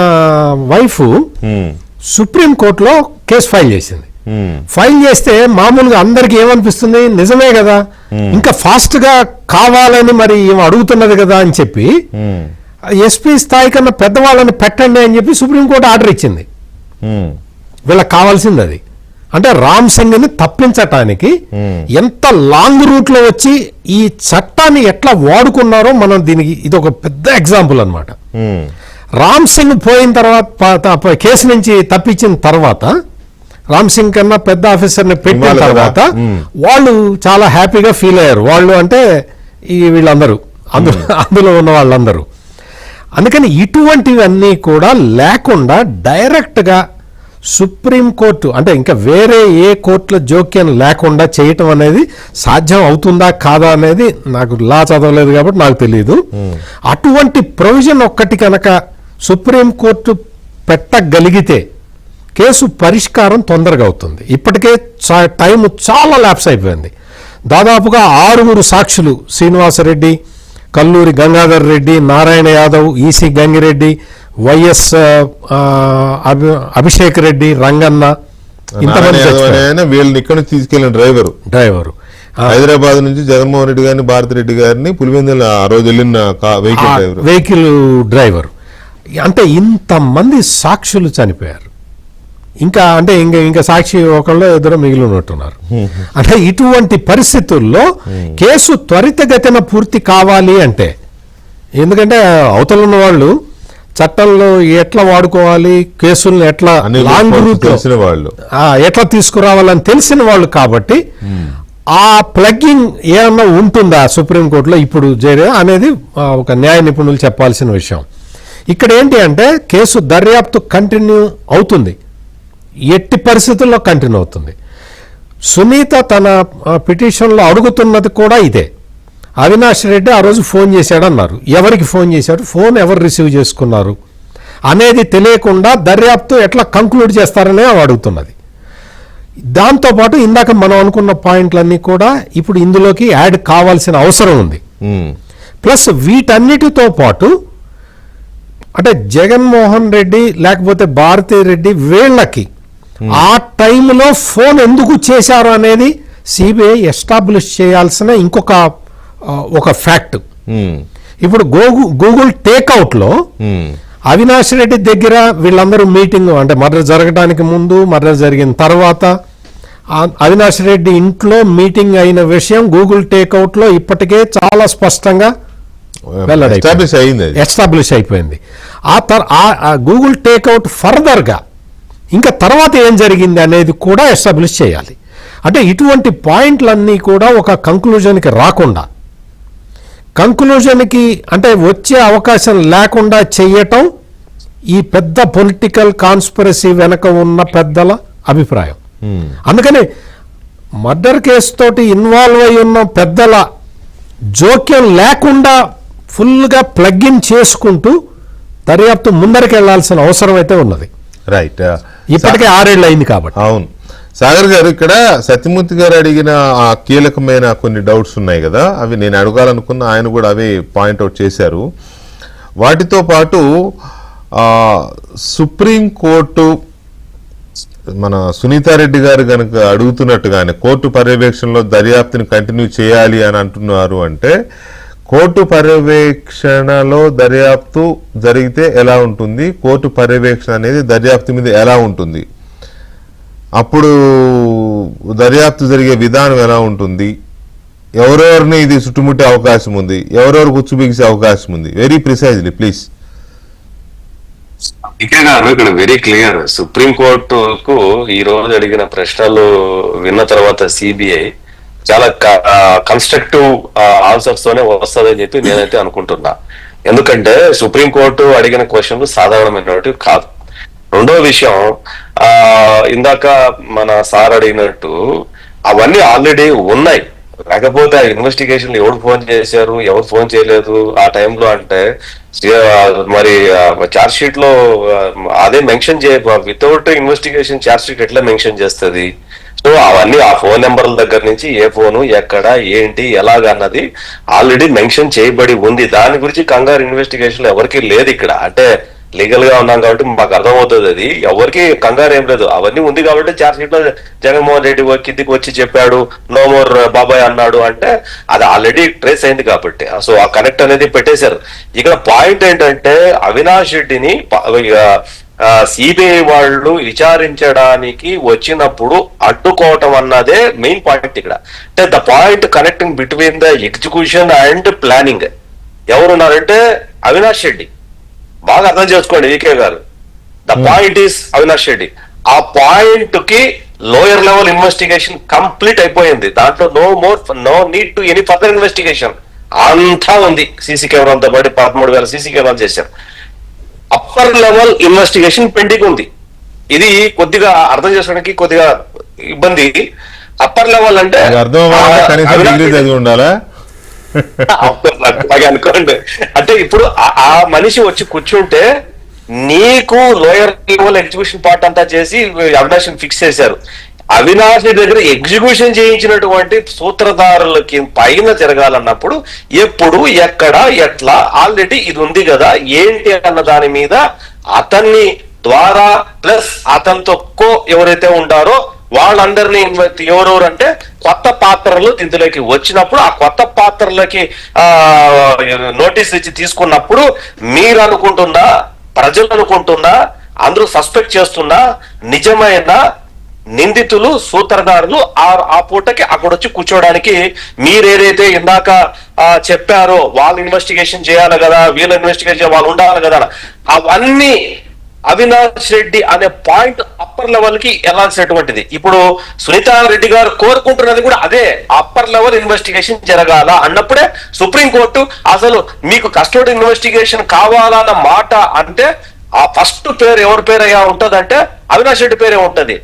వైఫ్ సుప్రీంకోర్టులో కేసు ఫైల్ చేసింది. ఫైల్ చేస్తే మామూలుగా అందరికి ఏమనిపిస్తుంది, నిజమే కదా, ఇంకా ఫాస్ట్ గా కావాలని మరి ఏం అడుగుతున్నది కదా అని చెప్పి ఎస్పీ స్థాయి కన్నా పెద్దవాళ్ళని పెట్టండి అని చెప్పి సుప్రీంకోర్టు ఆర్డర్ ఇచ్చింది. వీళ్ళకి కావాల్సింది అది. అంటే రామ్ సింగ్ ని తప్పించటానికి ఎంత లాంగ్ రూట్ లో వచ్చి ఈ చట్టాన్ని ఎట్లా వాడుకున్నారో మనం దీనికి ఇది ఒక పెద్ద ఎగ్జాంపుల్ అన్నమాట. రామ్ సింగ్ పోయిన తర్వాత కేసు నుంచి తప్పించిన తర్వాత రామ్ సింగ్ కన్నా పెద్ద ఆఫీసర్ని పెట్టిన తర్వాత వాళ్ళు చాలా హ్యాపీగా ఫీల్ అయ్యారు. వాళ్ళు అంటే వీళ్ళందరూ అందులో ఉన్న వాళ్ళందరూ. అందుకని ఇటువంటివన్నీ కూడా లేకుండా డైరెక్ట్ గా సుప్రీంకోర్టు అంటే ఇంకా వేరే ఏ కోర్టుల జోక్యం లేకుండా చేయటం అనేది సాధ్యం అవుతుందా కాదా అనేది నాకు లా చదవలేదు కాబట్టి నాకు తెలియదు. అటువంటి ప్రొవిజన్ ఒక్కటి కనుక సుప్రీంకోర్టు పెట్టగలిగితే కేసు పరిష్కారం తొందరగా అవుతుంది. ఇప్పటికే టైం చాలా ల్యాప్స్ అయిపోయింది. దాదాపుగా 6 సాక్షులు, శ్రీనివాసరెడ్డి, కల్లూరి గంగాధర్ రెడ్డి, నారాయణ యాదవ్, ఈసీ గంగిరెడ్డి, వైఎస్ అభిషేక్ రెడ్డి, రంగన్న, ఇంతమంది వీళ్ళని ఇక్కడ నుంచి తీసుకెళ్లిన డ్రైవరు హైదరాబాద్ నుంచి జగన్మోహన్ రెడ్డి గారిని, భారతి రెడ్డి గారిని పులివెందుల ఆ రోజు వెళ్ళిన వెహికల్ డ్రైవర్. అంటే ఇంతమంది సాక్షులు చనిపోయారు. ఇంకా అంటే ఇంకా సాక్షి ఒకళ్ళు ఇద్దరు మిగిలి ఉన్నట్టున్నారు. అంటే ఇటువంటి పరిస్థితుల్లో కేసు త్వరితగతిన పూర్తి కావాలి అంటే, ఎందుకంటే అవతల ఉన్న వాళ్ళు చట్టంలో ఎట్లా వాడుకోవాలి, కేసులను ఎట్లా లాంగ్ రూట్ ఎట్లా తీసుకురావాలని తెలిసిన వాళ్ళు కాబట్టి ఆ ప్లగ్గింగ్ ఏమన్నా ఉంటుందా సుప్రీంకోర్టులో ఇప్పుడు అనేది ఒక న్యాయ నిపుణులు చెప్పాల్సిన విషయం. ఇక్కడ ఏంటి అంటే కేసు దర్యాప్తు కంటిన్యూ అవుతుంది, ఎట్టి పరిస్థితుల్లో కంటిన్యూ అవుతుంది. సునీత తన పిటిషన్లో అడుగుతున్నది కూడా ఇదే. అవినాష్ రెడ్డి ఆ రోజు ఫోన్ చేశాడన్నారు. ఎవరికి ఫోన్ చేశాడు, ఫోన్ ఎవరు రిసీవ్ చేసుకున్నారు అనేది తెలియకుండా దర్యాప్తు ఎట్లా కంక్లూడ్ చేస్తారనే అడుగుతున్నది. దాంతోపాటు ఇందాక మనం అనుకున్న పాయింట్లన్నీ కూడా ఇప్పుడు ఇందులోకి యాడ్ కావాల్సిన అవసరం ఉంది. ప్లస్ వీటన్నిటితో పాటు అంటే జగన్మోహన్ రెడ్డి లేకపోతే భారతీ రెడ్డి వీళ్ళకి ఆ టైంలో ఫోన్ ఎందుకు చేశారు అనేది సిబిఐ ఎస్టాబ్లిష్ చేయాల్సిన ఒక ఫ్యాక్ట్. ఇప్పుడు గూగుల్ టేక్అవుట్ లో అవినాష్ రెడ్డి దగ్గర వీళ్ళందరూ మీటింగ్ అంటే మర్డర్ జరగడానికి ముందు, మర్డర్ జరిగిన తర్వాత అవినాష్ రెడ్డి ఇంట్లో మీటింగ్ అయిన విషయం గూగుల్ టేక్అవుట్ లో ఇప్పటికే చాలా స్పష్టంగా ఎస్టాబ్లిష్ అయిపోయింది. ఆ గూగుల్ టేక్అవుట్ ఫర్దర్ గా ఇంకా తర్వాత ఏం జరిగింది అనేది కూడా ఎస్టాబ్లిష్ చేయాలి. అంటే ఇటువంటి పాయింట్లన్నీ కూడా ఒక కంక్లూజన్కి రాకుండా, కంక్లూజన్కి అంటే వచ్చే అవకాశం లేకుండా చేయటం ఈ పెద్ద పొలిటికల్ కాన్స్పిరసీ వెనక ఉన్న పెద్దల అభిప్రాయం. అందుకని మర్డర్ కేసు తోటి ఇన్వాల్వ్ అయి ఉన్న పెద్దల జోక్యం లేకుండా ఫుల్గా ప్లగ్ ఇన్ చేసుకుంటూ దర్యాప్తు ముందరికి వెళ్లాల్సిన అవసరం అయితే ఉన్నది. రైట్, ఇప్పటికే 6 ఏళ్ళు అయింది కాబట్టి. అవును సాగర్ గారు, ఇక్కడ సత్యమూర్తి గారు అడిగిన ఆ కీలకమైన కొన్ని డౌట్స్ ఉన్నాయి కదా, అవి నేను అడగాలనుకున్న, ఆయన కూడా అవే పాయింట్అవుట్ చేశారు. వాటితో పాటు సుప్రీంకోర్టు మన సునీతారెడ్డి గారు కనుక అడుగుతున్నట్టుగానే కోర్టు పర్యవేక్షణలో దర్యాప్తుని కంటిన్యూ చేయాలి అని అంటున్నారు. అంటే కోర్టు పర్యవేక్షణలో దర్యాప్తు జరిగితే ఎలా ఉంటుంది, కోర్టు పర్యవేక్షణ అనేది దర్యాప్తు మీద ఎలా ఉంటుంది, అప్పుడు దర్యాప్తు జరిగే విధానం ఎలా ఉంటుంది, ఎవరెవరిని ఇది చుట్టుముట్టే అవకాశం ఉంది, ఎవరెవరు గుచ్చు బిగిసే అవకాశం ఉంది, వెరీ ప్రిసైజ్లీ ప్లీజ్. ఇకే గారు ఇక్కడ వెరీ క్లియర్. సుప్రీంకోర్టుకు ఈ రోజు అడిగిన ప్రశ్నలు విన్న తర్వాత సిబిఐ చాలా కన్స్ట్రక్టివ్ ఆన్సర్స్ తోనే వస్తుందని చెప్పి నేనైతే అనుకుంటున్నా. ఎందుకంటే సుప్రీంకోర్టు అడిగిన క్వశ్చన్లు సాధారణమైనవి కాదు. రెండో విషయం, ఇందాక మన సార్ అడిగినట్టు అవన్నీ ఆల్రెడీ ఉన్నాయి. లేకపోతే ఆ ఇన్వెస్టిగేషన్ ఎవరు ఫోన్ చేశారు, ఎవరు ఫోన్ చేయలేదు ఆ టైంలో అంటే మరి ఛార్జ్ షీట్ లో అదే mention without investigation charge sheet ఎట్లా మెన్షన్ చేస్తుంది? సో అవన్నీ ఆ ఫోన్ నెంబర్ల దగ్గర నుంచి ఏ ఫోను, ఎక్కడ, ఏంటి, ఎలాగన్నది ఆల్రెడీ మెన్షన్ చేయబడి ఉంది. దాని గురించి కంగారు ఇన్వెస్టిగేషన్ ఎవరికి లేదు ఇక్కడ. అంటే లీగల్ గా ఉన్నాం కాబట్టి మాకు అర్థమవుతుంది. అది ఎవరికి కంగారు ఏం లేదు, అవన్నీ ఉంది కాబట్టి చార్జ్ షీట్ లో జగన్మోహన్ రెడ్డి కిందికి వచ్చి చెప్పాడు, నో మోర్ బాబాయ్ అన్నాడు అంటే అది ఆల్రెడీ ట్రేస్ అయింది కాబట్టి సో ఆ కనెక్ట్ అనేది పెట్టేశారు. ఇక్కడ పాయింట్ ఏంటంటే అవినాష్ రెడ్డిని సిబిఐ వాళ్ళు విచారించడానికి వచ్చినప్పుడు అడ్డుకోవటం అన్నదే మెయిన్ పాయింట్ ఇక్కడ. అంటే the point connecting between the execution and planning ఎవరున్నారంటే అవినాష్ రెడ్డి. బాగా అర్థం చేసుకోండి వికే గారు, the point is Avinash Reddy. ఆ పాయింట్ కి లోయర్ లెవెల్ ఇన్వెస్టిగేషన్ కంప్లీట్ అయిపోయింది, దాంట్లో no need to any further investigation అంతా ఉంది. సీసీ కెమెరాలతో పాటు 13,000 సీసీ కెమెరాలు చేశారు. అప్పర్ లెవెల్ ఇన్వెస్టిగేషన్ పెండింగ్ ఉంది. ఇది కొద్దిగా అర్థం చేసుకోవడానికి కొద్దిగా ఇబ్బంది. అప్పర్ లెవెల్ అంటే ఉండాలా అలాగే అనుకోండి. అంటే ఇప్పుడు ఆ మనిషి వచ్చి కూర్చుంటే నీకు లోయర్ లెవెల్ ఎగ్జిక్యూషన్ పార్ట్ అంతా చేసి అవినాష్ ఫిక్స్ చేశారు. అవినాష్ దగ్గర ఎగ్జిక్యూషన్ చేయించినటువంటి సూత్రధారులకి పైన జరగాలన్నప్పుడు ఎప్పుడు ఎక్కడ ఎట్లా ఆల్రెడీ ఇది ఉంది కదా ఏంటి అన్న దాని మీద అతన్ని ద్వారా ప్లస్ అతనితో ఎవరైతే ఉంటారో వాళ్ళందరినీ ఎవరెవరు అంటే కొత్త పాత్రలు ఇందులోకి వచ్చినప్పుడు ఆ కొత్త పాత్రలకి నోటీస్ ఇచ్చి తీసుకున్నప్పుడు మీరు అనుకుంటున్నా, ప్రజలు అనుకుంటున్నా, అందరూ సస్పెక్ట్ చేస్తున్నా నిజమైన నిందితులు సూత్రధారులు ఆ పూటకి అక్కడ వచ్చి కూర్చోడానికి మీరేదైతే ఇందాక చెప్పారో వాళ్ళు ఇన్వెస్టిగేషన్ చేయాలి కదా, వీళ్ళు ఇన్వెస్టిగేషన్ వాళ్ళు ఉండాలి కదా, అవన్నీ అవినాష్ రెడ్డి అనే పాయింట్ అప్పర్ లెవెల్ కి వెళ్ళాల్సినటువంటిది. ఇప్పుడు సునీతా రెడ్డి గారు కోరుకుంటున్నది కూడా అదే, అప్పర్ లెవెల్ ఇన్వెస్టిగేషన్ జరగాల అన్నప్పుడే సుప్రీంకోర్టు అసలు మీకు కస్టడీ ఇన్వెస్టిగేషన్ కావాలన్న మాట అంటే ఆ ఫస్ట్ పేరు ఎవరి పేరు అయ్యా ఉంటదంటే అవినాష్ రెడ్డి పేరే ఉంటది.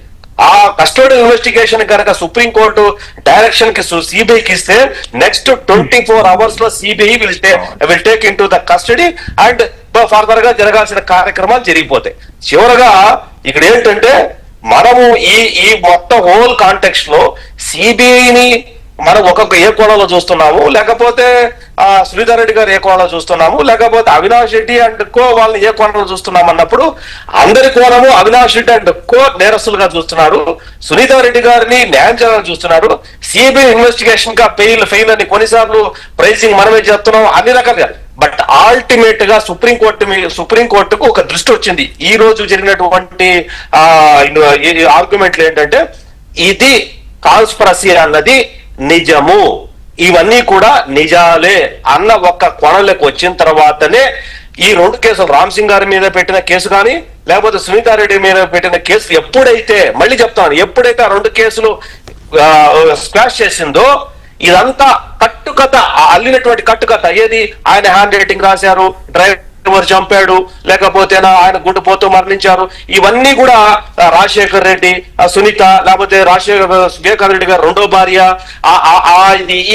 ఆ కస్టడీ ఇన్వెస్టిగేషన్ కనుక సుప్రీంకోర్టు డైరెక్షన్ కి సిబిఐకి ఇస్తే నెక్స్ట్ 24 hours లో CBI will take in to the custody and further గా జరగాల్సిన కార్యక్రమాలు జరిగిపోతాయి. చివరగా ఇక్కడ ఏంటంటే మనము ఈ మొత్తం హోల్ కాంటెక్స్ట్ లో సిబిఐని మనం ఏ కోణంలో చూస్తున్నాము, లేకపోతే శ్రీధర్ రెడ్డి గారు ఏ కోణంలో చూస్తున్నాము, లేకపోతే అవినాష్ రెడ్డి అండ్ వాళ్ళని ఏ కోణంలో చూస్తున్నాం అన్నప్పుడు అందరి కోణము అవినాష్ రెడ్డి అండ్ నేరస్తులుగా చూస్తున్నారు, సునీతా రెడ్డి గారిని న్యాయం చేయాలని చూస్తున్నారు, సిబిఐ ఇన్వెస్టిగేషన్ గా ఫెయిల్ అని కొన్నిసార్లు ప్రైజింగ్ మనమే చేస్తున్నాం అన్ని రకాలుగా. బట్ అల్టిమేట్ గా సుప్రీంకోర్టుకు ఒక దృష్టి వచ్చింది. ఈ రోజు జరిగినటువంటి ఆర్గ్యుమెంట్లు ఏంటంటే ఇది కాన్స్పిరసీ అన్నది నిజము, ఇవన్నీ కూడా నిజాలే అన్న ఒక్క కొనలోకి వచ్చిన తర్వాతనే ఈ 2 కేసులు రామ్ సింగ్ గారి మీద పెట్టిన కేసు కానీ లేకపోతే సునీతారెడ్డి మీద పెట్టిన కేసు ఎప్పుడైతే మళ్ళీ చెప్తాను ఎప్పుడైతే ఆ 2 కేసులు స్క్వాష్ చేసిందో ఇదంతా కట్టుకథ అల్లినటువంటి కట్టుకథ. ఏది ఆయన హ్యాండ్ రైటింగ్ రాశారు, డ్రైవర్ చంపాడు, లేకపోతే ఆయన గుండెపోతూ మరణించారు, ఇవన్నీ కూడా రాజశేఖర్ రెడ్డి, సునీత, లేకపోతే వివేకానంద రెడ్డి గారు రెండో భార్య,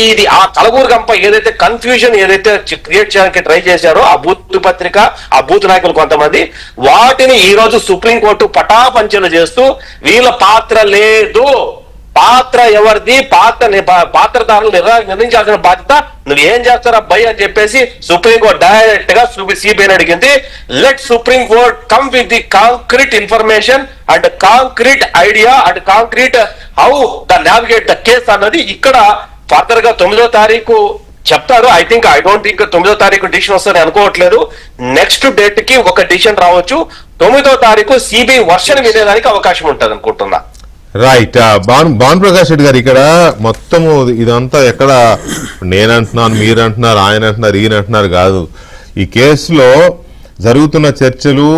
ఇది ఆ కలగూరు గంప ఏదైతే కన్ఫ్యూజన్ ఏదైతే క్రియేట్ చేయడానికి ట్రై చేశారో ఆ బూత్ పత్రిక ఆ బూత్ నాయకులు కొంతమంది వాటిని ఈ రోజు సుప్రీంకోర్టు పటాపంచలు చేస్తూ వీళ్ళ పాత్ర లేదు, పాత్ర ఎవరిది, పాత్రదారులు నిర్ణయించాల్సిన బాధ్యత నువ్వు ఏం చేస్తారా అబ్బాయి అని చెప్పేసి సుప్రీంకోర్టు డైరెక్ట్ గా సిబిఐని అడిగింది. Let supreme court come with the concrete information and concrete idea and concrete how the navigate the case అన్నది ఇక్కడ ఫర్దర్ గా 9వ తారీఖు చెప్తారు. ఐ డోంట్ థింక్ 9వ తారీఖు డిసిషన్ వస్తుందని అనుకోవట్లేదు. నెక్స్ట్ డేట్ కి ఒక డిసిషన్ రావచ్చు. 9వ తారీఖు సిబిఐ వర్షన్ వినేదానికి అవకాశం ఉంటుంది అనుకుంటున్నా. రైట్. భాను ప్రకాష్ రెడ్డి గారు ఇక్కడ మొత్తము ఇదంతా ఎక్కడ నేనంటున్నాను, మీరు అంటున్నారు, ఆయన అంటున్నారు, ఈయన అంటున్నారు కాదు. ఈ కేసులో జరుగుతున్న చర్చలు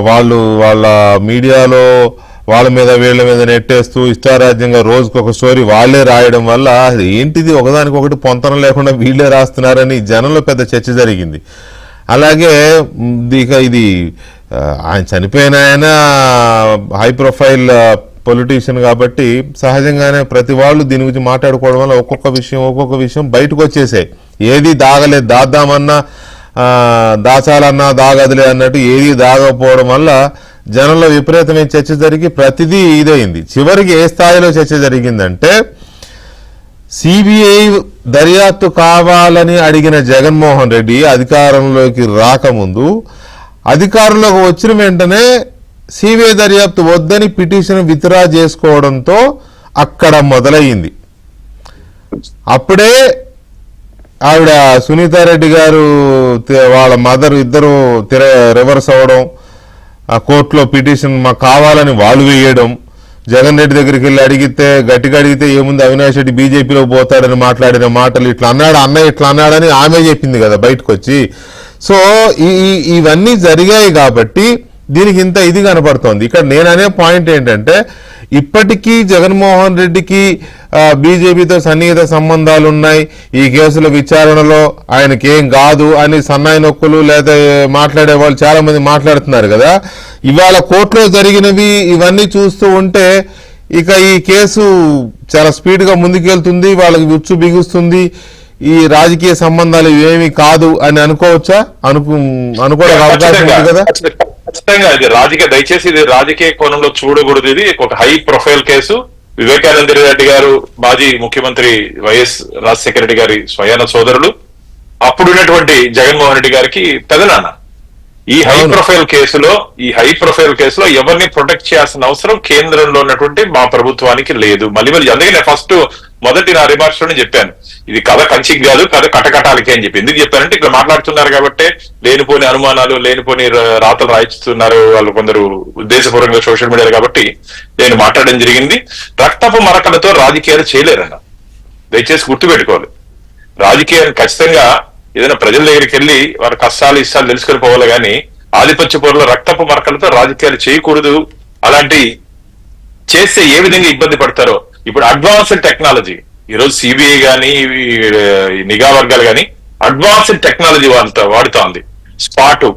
వాళ్ళ మీడియాలో వాళ్ళ మీద వీళ్ళ మీద నెట్టేస్తూ ఇష్టారాజ్యంగా రోజుకొక స్టోరీ వాళ్లే రాయడం వల్ల ఏంటిది ఒకదానికొకటి పొంతనం లేకుండా వీళ్లే రాస్తున్నారని జనంలో పెద్ద చర్చ జరిగింది. అలాగే ఇది ఆయన చనిపోయిన ఆయన హై ప్రొఫైల్ పొలిటీషియన్ కాబట్టి సహజంగానే ప్రతి వాళ్ళు దీని గురించి మాట్లాడుకోవడం వల్ల ఒక్కొక్క విషయం బయటకు వచ్చేసాయి. ఏది దాగలేదు, దాద్దామన్నా దాచాలన్నా దాగదులే అన్నట్టు ఏది దాగకపోవడం వల్ల జనంలో విపరీతమైన చర్చ జరిగి ప్రతిదీ ఇదైంది. చివరికి ఏ స్థాయిలో చర్చ జరిగిందంటే సిబిఐ దర్యాప్తు కావాలని అడిగిన జగన్మోహన్ రెడ్డి అధికారంలోకి రాకముందు అధికారంలోకి వచ్చిన వెంటనే సిబిఐ దర్యాప్తు వద్దని పిటిషన్ విత్డ్రా చేసుకోవడంతో అక్కడ మొదలయ్యింది. అప్పుడే ఆవిడ సునీతారెడ్డి గారు వాళ్ళ మదర్ ఇద్దరు రివర్స్ అవ్వడం, ఆ కోర్టులో పిటిషన్ మాకు కావాలని వాళ్ళు వేయడం, జగన్ రెడ్డి దగ్గరికి వెళ్ళి గట్టిగా అడిగితే ఏముంది అవినాష్ రెడ్డి బీజేపీలో పోతాడని మాట్లాడిన మాటలు ఇట్లా అన్నాడు, అన్నయ్య ఇట్లా అన్నాడని ఆమె చెప్పింది కదా బయటకు వచ్చి. సో ఇవన్నీ జరిగాయి కాబట్టి దీనికి ఇంత ఇది కనపడుతోంది. ఇక్కడ నేను అనే పాయింట్ ఏంటంటే ఇప్పటికీ జగన్మోహన్ రెడ్డికి బీజేపీతో సన్నిహిత సంబంధాలు ఉన్నాయి, ఈ కేసుల విచారణలో ఆయనకేం కాదు అని సన్నాయి నొక్కులు లేదా మాట్లాడే వాళ్ళు చాలా మంది మాట్లాడుతున్నారు కదా. ఇవాళ కోర్టులో జరిగినవి ఇవన్నీ చూస్తూ ఉంటే ఇక ఈ కేసు చాలా స్పీడ్గా ముందుకెళ్తుంది, వాళ్ళకి ఉచ్చు బిగుస్తుంది, ఈ రాజకీయ సంబంధాలు ఏమి కాదు అని అనుకోవచ్చా? అనుకోవడానికి అవకాశం ఉంది కదా. ఖచ్చితంగా ఇది దయచేసి ఇది రాజకీయ కోణంలో చూడకూడదు. ఇది ఒక high profile case. Vivekananda Reddy గారు మాజీ ముఖ్యమంత్రి వైఎస్ రాజశేఖర రెడ్డి గారి స్వయాన సోదరుడు, అప్పుడున్నటువంటి జగన్మోహన్ రెడ్డి గారికి పెదనాన్న. ఈ హై ప్రొఫైల్ కేసులో ఎవరిని ప్రొటెక్ట్ చేయాల్సిన అవసరం కేంద్రంలో ఉన్నటువంటి మా ప్రభుత్వానికి లేదు. మళ్ళీ అందుకే నేను మొదటి నా రిమార్క్స్ లోనే చెప్పాను, ఇది కథ కంచికి కాదు, కథ కటకటాలకి అని చెప్పి. ఎందుకు చెప్పానంటే ఇక్కడ మాట్లాడుతున్నారు కాబట్టి లేనిపోని అనుమానాలు, లేనిపోని రాతలు రాయిస్తున్నారు వాళ్ళు కొందరు ఉద్దేశపూర్వకంగా సోషల్ మీడియాలో, కాబట్టి నేను మాట్లాడడం జరిగింది. రక్తపు మరకలతో రాజకీయాలు చేయలేరన్న, దయచేసి గుర్తుపెట్టుకోవాలి. రాజకీయాలు ఖచ్చితంగా ఏదైనా ప్రజల దగ్గరికి వెళ్ళి వారి కష్టాలు ఇష్టాలు తెలుసుకొని పోవాలి, కానీ ఆధిపత్య పోరులో రక్తపు మరకలతో రాజకీయాలు చేయకూడదు. అలాంటి చేస్తే ఏ విధంగా ఇబ్బంది పడతారో. ఇప్పుడు అడ్వాన్స్డ్ టెక్నాలజీ, ఈరోజు సిబిఐ గానీ నిఘా వర్గాలు గానీ అడ్వాన్స్డ్ టెక్నాలజీ వాడుతా ఉంది. స్పాట్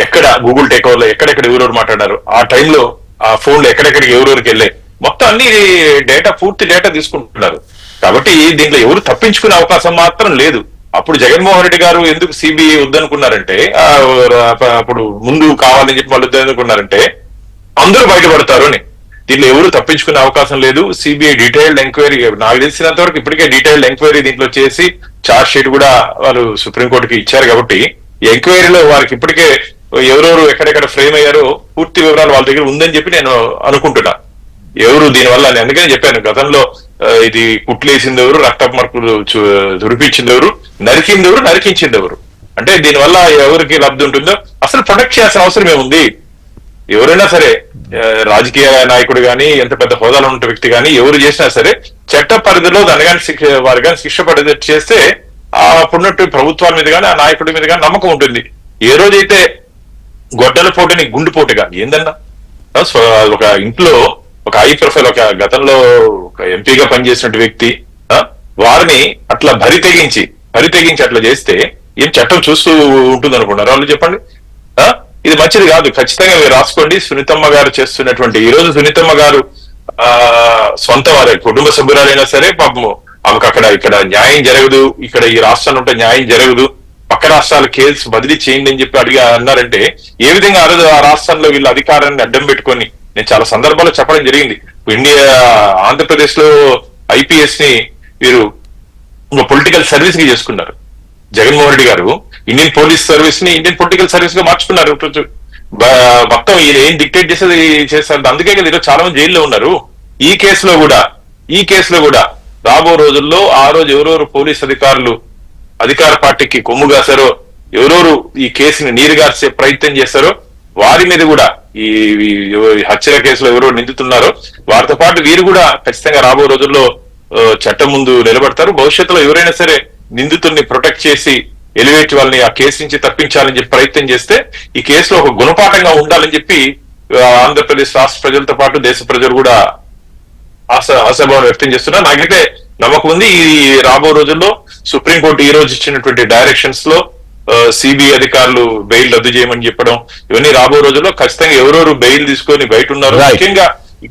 ఎక్కడ గూగుల్ టేక్ ఓవర్ లో ఎక్కడెక్కడ ఎవరెవరు మాట్లాడారు, ఆ టైంలో ఆ ఫోన్ లో ఎక్కడెక్కడికి ఎవరెవరికి వెళ్ళాయి, మొత్తం అన్ని పూర్తి డేటా తీసుకుంటున్నారు. కాబట్టి దీంట్లో ఎవరు తప్పించుకునే అవకాశం మాత్రం లేదు. అప్పుడు జగన్మోహన్ రెడ్డి గారు ఎందుకు సిబిఐ వద్దనుకున్నారంటే, అప్పుడు ముందు కావాలని చెప్పి వాళ్ళు వద్దనుకున్నారంటే అందరూ బయటపడతారు అని. దీంట్లో ఎవరు తప్పించుకునే అవకాశం లేదు. సిబిఐ డీటెయిల్డ్ ఎంక్వైరీ, నాకు తెలిసినంత వరకు ఇప్పటికే డీటెయిల్డ్ ఎంక్వైరీ దీంట్లో చేసి చార్జ్ షీట్ కూడా వాళ్ళు సుప్రీంకోర్టుకి ఇచ్చారు. కాబట్టి ఈ ఎంక్వైరీలో వారికి ఇప్పటికే ఎవరెవరు ఎక్కడెక్కడ ఫ్రేమ్ అయ్యారో పూర్తి వివరాలు వాళ్ళ దగ్గర ఉందని చెప్పి నేను అనుకుంటున్నా. ఎవరు దీనివల్ల అందుకనే చెప్పాను, గతంలో ఇది కుట్లేసింది ఎవరు, రక్తపు మార్కులు దురిపించింది ఎవరు, నరికింది ఎవరు, నరికించింది ఎవరు, అంటే దీనివల్ల ఎవరికి లబ్ధి ఉంటుందో అసలు ప్రొటెక్ట్ చేయాల్సిన అవసరం ఏముంది. ఎవరైనా సరే రాజకీయ నాయకుడు గాని, ఎంత పెద్ద హోదాలో ఉన్న వ్యక్తి గాని, ఎవరు చేసినా సరే చట్ట పరిధిలో దాని కానీ వారి కానీ శిక్ష పడేది చేస్తే అప్పుడున్నట్టు ప్రభుత్వాల మీద కానీ, ఆ నాయకుడి మీద కానీ నమ్మకం ఉంటుంది. ఏ రోజైతే గొడ్డల పోటుని గుండెపోటుగా ఏందన్నా, ఒక ఇంట్లో ఒక హై ప్రొఫైల్, ఒక గతంలో ఒక ఎంపీగా పనిచేసినటువంటి వ్యక్తి వారిని అట్లా బరి తెగించి అట్లా చేస్తే ఏం చట్టం చూస్తూ ఉంటుంది అనుకున్నారు వాళ్ళు? చెప్పండి. ఇది మంచిది కాదు. ఖచ్చితంగా మీరు రాసుకోండి. సునీతమ్మ గారు చేస్తున్నటువంటి, ఈ రోజు సునీతమ్మ గారు సొంత వారే కుటుంబ సభ్యురాలైనా సరే పాపము ఆమెకు ఇక్కడ న్యాయం జరగదు, ఇక్కడ ఈ రాష్ట్రంలో ఉంటే న్యాయం జరగదు, పక్క రాష్ట్రాల కేసు బదిలీ చేయండి అని చెప్పి అన్నారంటే ఏ విధంగా ఆ రాష్ట్రంలో వీళ్ళ అధికారాన్ని అడ్డం పెట్టుకొని, నేను చాలా సందర్భాల్లో చెప్పడం జరిగింది. ఆంధ్రప్రదేశ్ లో ఐపీఎస్ ని వీరు ఒక పొలిటికల్ సర్వీస్ గా చేసుకున్నారు. జగన్మోహన్ రెడ్డి గారు ఇండియన్ పోలీస్ సర్వీస్ ని ఇండియన్ పొలిటికల్ సర్వీస్ గా మార్చుకున్నారు. మొత్తం ఈయన ఏం డిక్టేట్ చేసేది చేస్తారు. అందుకే కదా ఈరోజు చాలా మంది జైల్లో ఉన్నారు. ఈ కేసులో కూడా రాబో రోజుల్లో ఆ రోజు ఎవరెవరు పోలీస్ అధికారులు అధికార పార్టీకి కొమ్ము కాశారో, ఎవరెవరు ఈ కేసుని నీరుగార్చే ప్రయత్నం చేశారో వారి మీద కూడా, ఈ హత్యల కేసులో ఎవరెవరు నిందితున్నారో వారితో పాటు వీరు కూడా ఖచ్చితంగా రాబో రోజుల్లో చట్టం ముందు నిలబడతారు. భవిష్యత్తులో ఎవరైనా సరే నిందితుల్ని ప్రొటెక్ట్ చేసి ఎలివేట్ వాళ్ళని ఆ కేసు నుంచి తప్పించాలని చెప్పి ప్రయత్నం చేస్తే ఈ కేసులో ఒక గుణపాఠంగా ఉండాలని చెప్పి ఆంధ్రప్రదేశ్ రాష్ట్ర ప్రజలతో పాటు దేశ ప్రజలు కూడా ఆశాభావం వ్యక్తం చేస్తున్నారు. నాకైతే నమ్మకం ఉంది ఈ రాబో రోజుల్లో సుప్రీంకోర్టు ఈ రోజు ఇచ్చినటువంటి డైరెక్షన్స్ లో సిబిఐ అధికారులు బెయిల్ రద్దు చేయమని చెప్పడం, ఇవన్నీ రాబో రోజుల్లో ఖచ్చితంగా ఎవరెవరు బెయిల్ తీసుకొని బయట ఉన్నారు. ముఖ్యంగా ఈ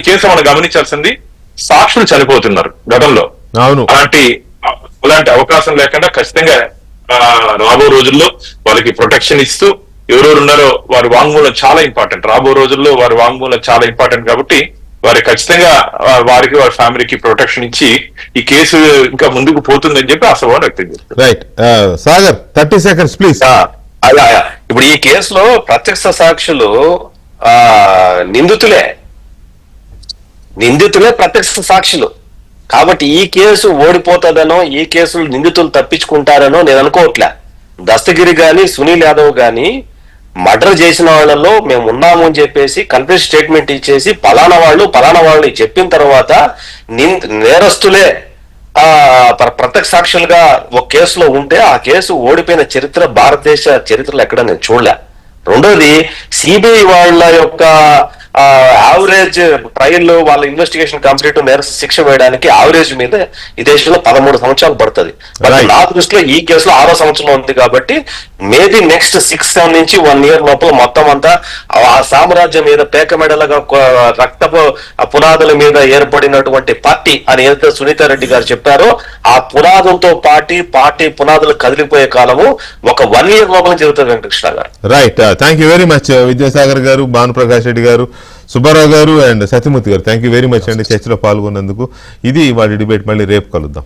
కేసు మనం గమనించాల్సింది, సాక్షులు చనిపోతున్నారు గతంలో. అలాంటి అవకాశం లేకుండా ఖచ్చితంగా రాబో రోజుల్లో వాళ్ళకి ప్రొటెక్షన్ ఇస్తూ ఎవరెవరు ఉన్నారో వారి వాంగ్మూలం చాలా ఇంపార్టెంట్. రాబో రోజుల్లో వారి వాంగ్మూలం చాలా ఇంపార్టెంట్ కాబట్టి వారి ఖచ్చితంగా వారికి వారి ఫ్యామిలీకి ప్రొటెక్షన్ ఇచ్చి ఈ కేసు ఇంకా ముందుకు పోతుందని చెప్పి ఆశాభావం వ్యక్తం చేస్తారు. Right Sagar, 30 seconds please. ఇప్పుడు ఈ కేసులో ప్రత్యక్ష సాక్షులు నిందితులే ప్రత్యక్ష సాక్షులు. కాబట్టి ఈ కేసు ఓడిపోతుందనో, ఈ కేసులు నిందితులు తప్పించుకుంటారనో నేను అనుకోవట్లే. దస్తగిరి గాని సునీల్ యాదవ్ గాని మర్డర్ చేసిన వాళ్ళలో మేము ఉన్నాము అని చెప్పేసి కన్ఫ్యూజ్ స్టేట్మెంట్ ఇచ్చేసి పలానా వాళ్ళు చెప్పిన తర్వాత నేరస్తులే ప్రత్యక్ష సాక్షులుగా ఒక కేసులో ఉంటే ఆ కేసు ఓడిపోయిన చరిత్ర భారతదేశ చరిత్రలో ఎక్కడ నేను చూడలే. రెండోది, సిబిఐ వాళ్ళ యొక్క యావరేజ్ ట్రయల్ వాళ్ళ ఇన్వెస్టిగేషన్ కంప్లీట్ నేరస్తు శిక్ష వేయడానికి యావరేజ్ మీద ఈ దేశంలో 13 సంవత్సరాలు పడుతుంది. బట్ నా దృష్టిలో ఈ కేసులో 6వ సంవత్సరం ఉంది కాబట్టి మేబీ నెక్స్ట్ 6 నుంచి 1 year లోపల మొత్తం అంతా ఆ సామ్రాజ్యం మీద పేక మెడలుగా రక్తపు పునాదుల మీద ఏర్పడినటువంటి పార్టీ అని ఏదైతే సునీతారెడ్డి గారు చెప్పారో ఆ పునాదులతో పార్టీ పునాదులు కదిలిపోయే కాలము ఒక 1 year లోపల జరుగుతుంది వెంకటకృష్ణ గారు. Right, thank you very much Vidyasagar గారు, భానుప్రకాష్ రెడ్డి గారు, సుబ్బారావు గారు అండ్ సత్యమూర్తి గారు. థ్యాంక్ యూ వెరీ మచ్ అండి చర్చలో పాల్గొన్నందుకు. ఇది వాటి డిబేట్. మళ్ళీ రేపు కలుద్దాం.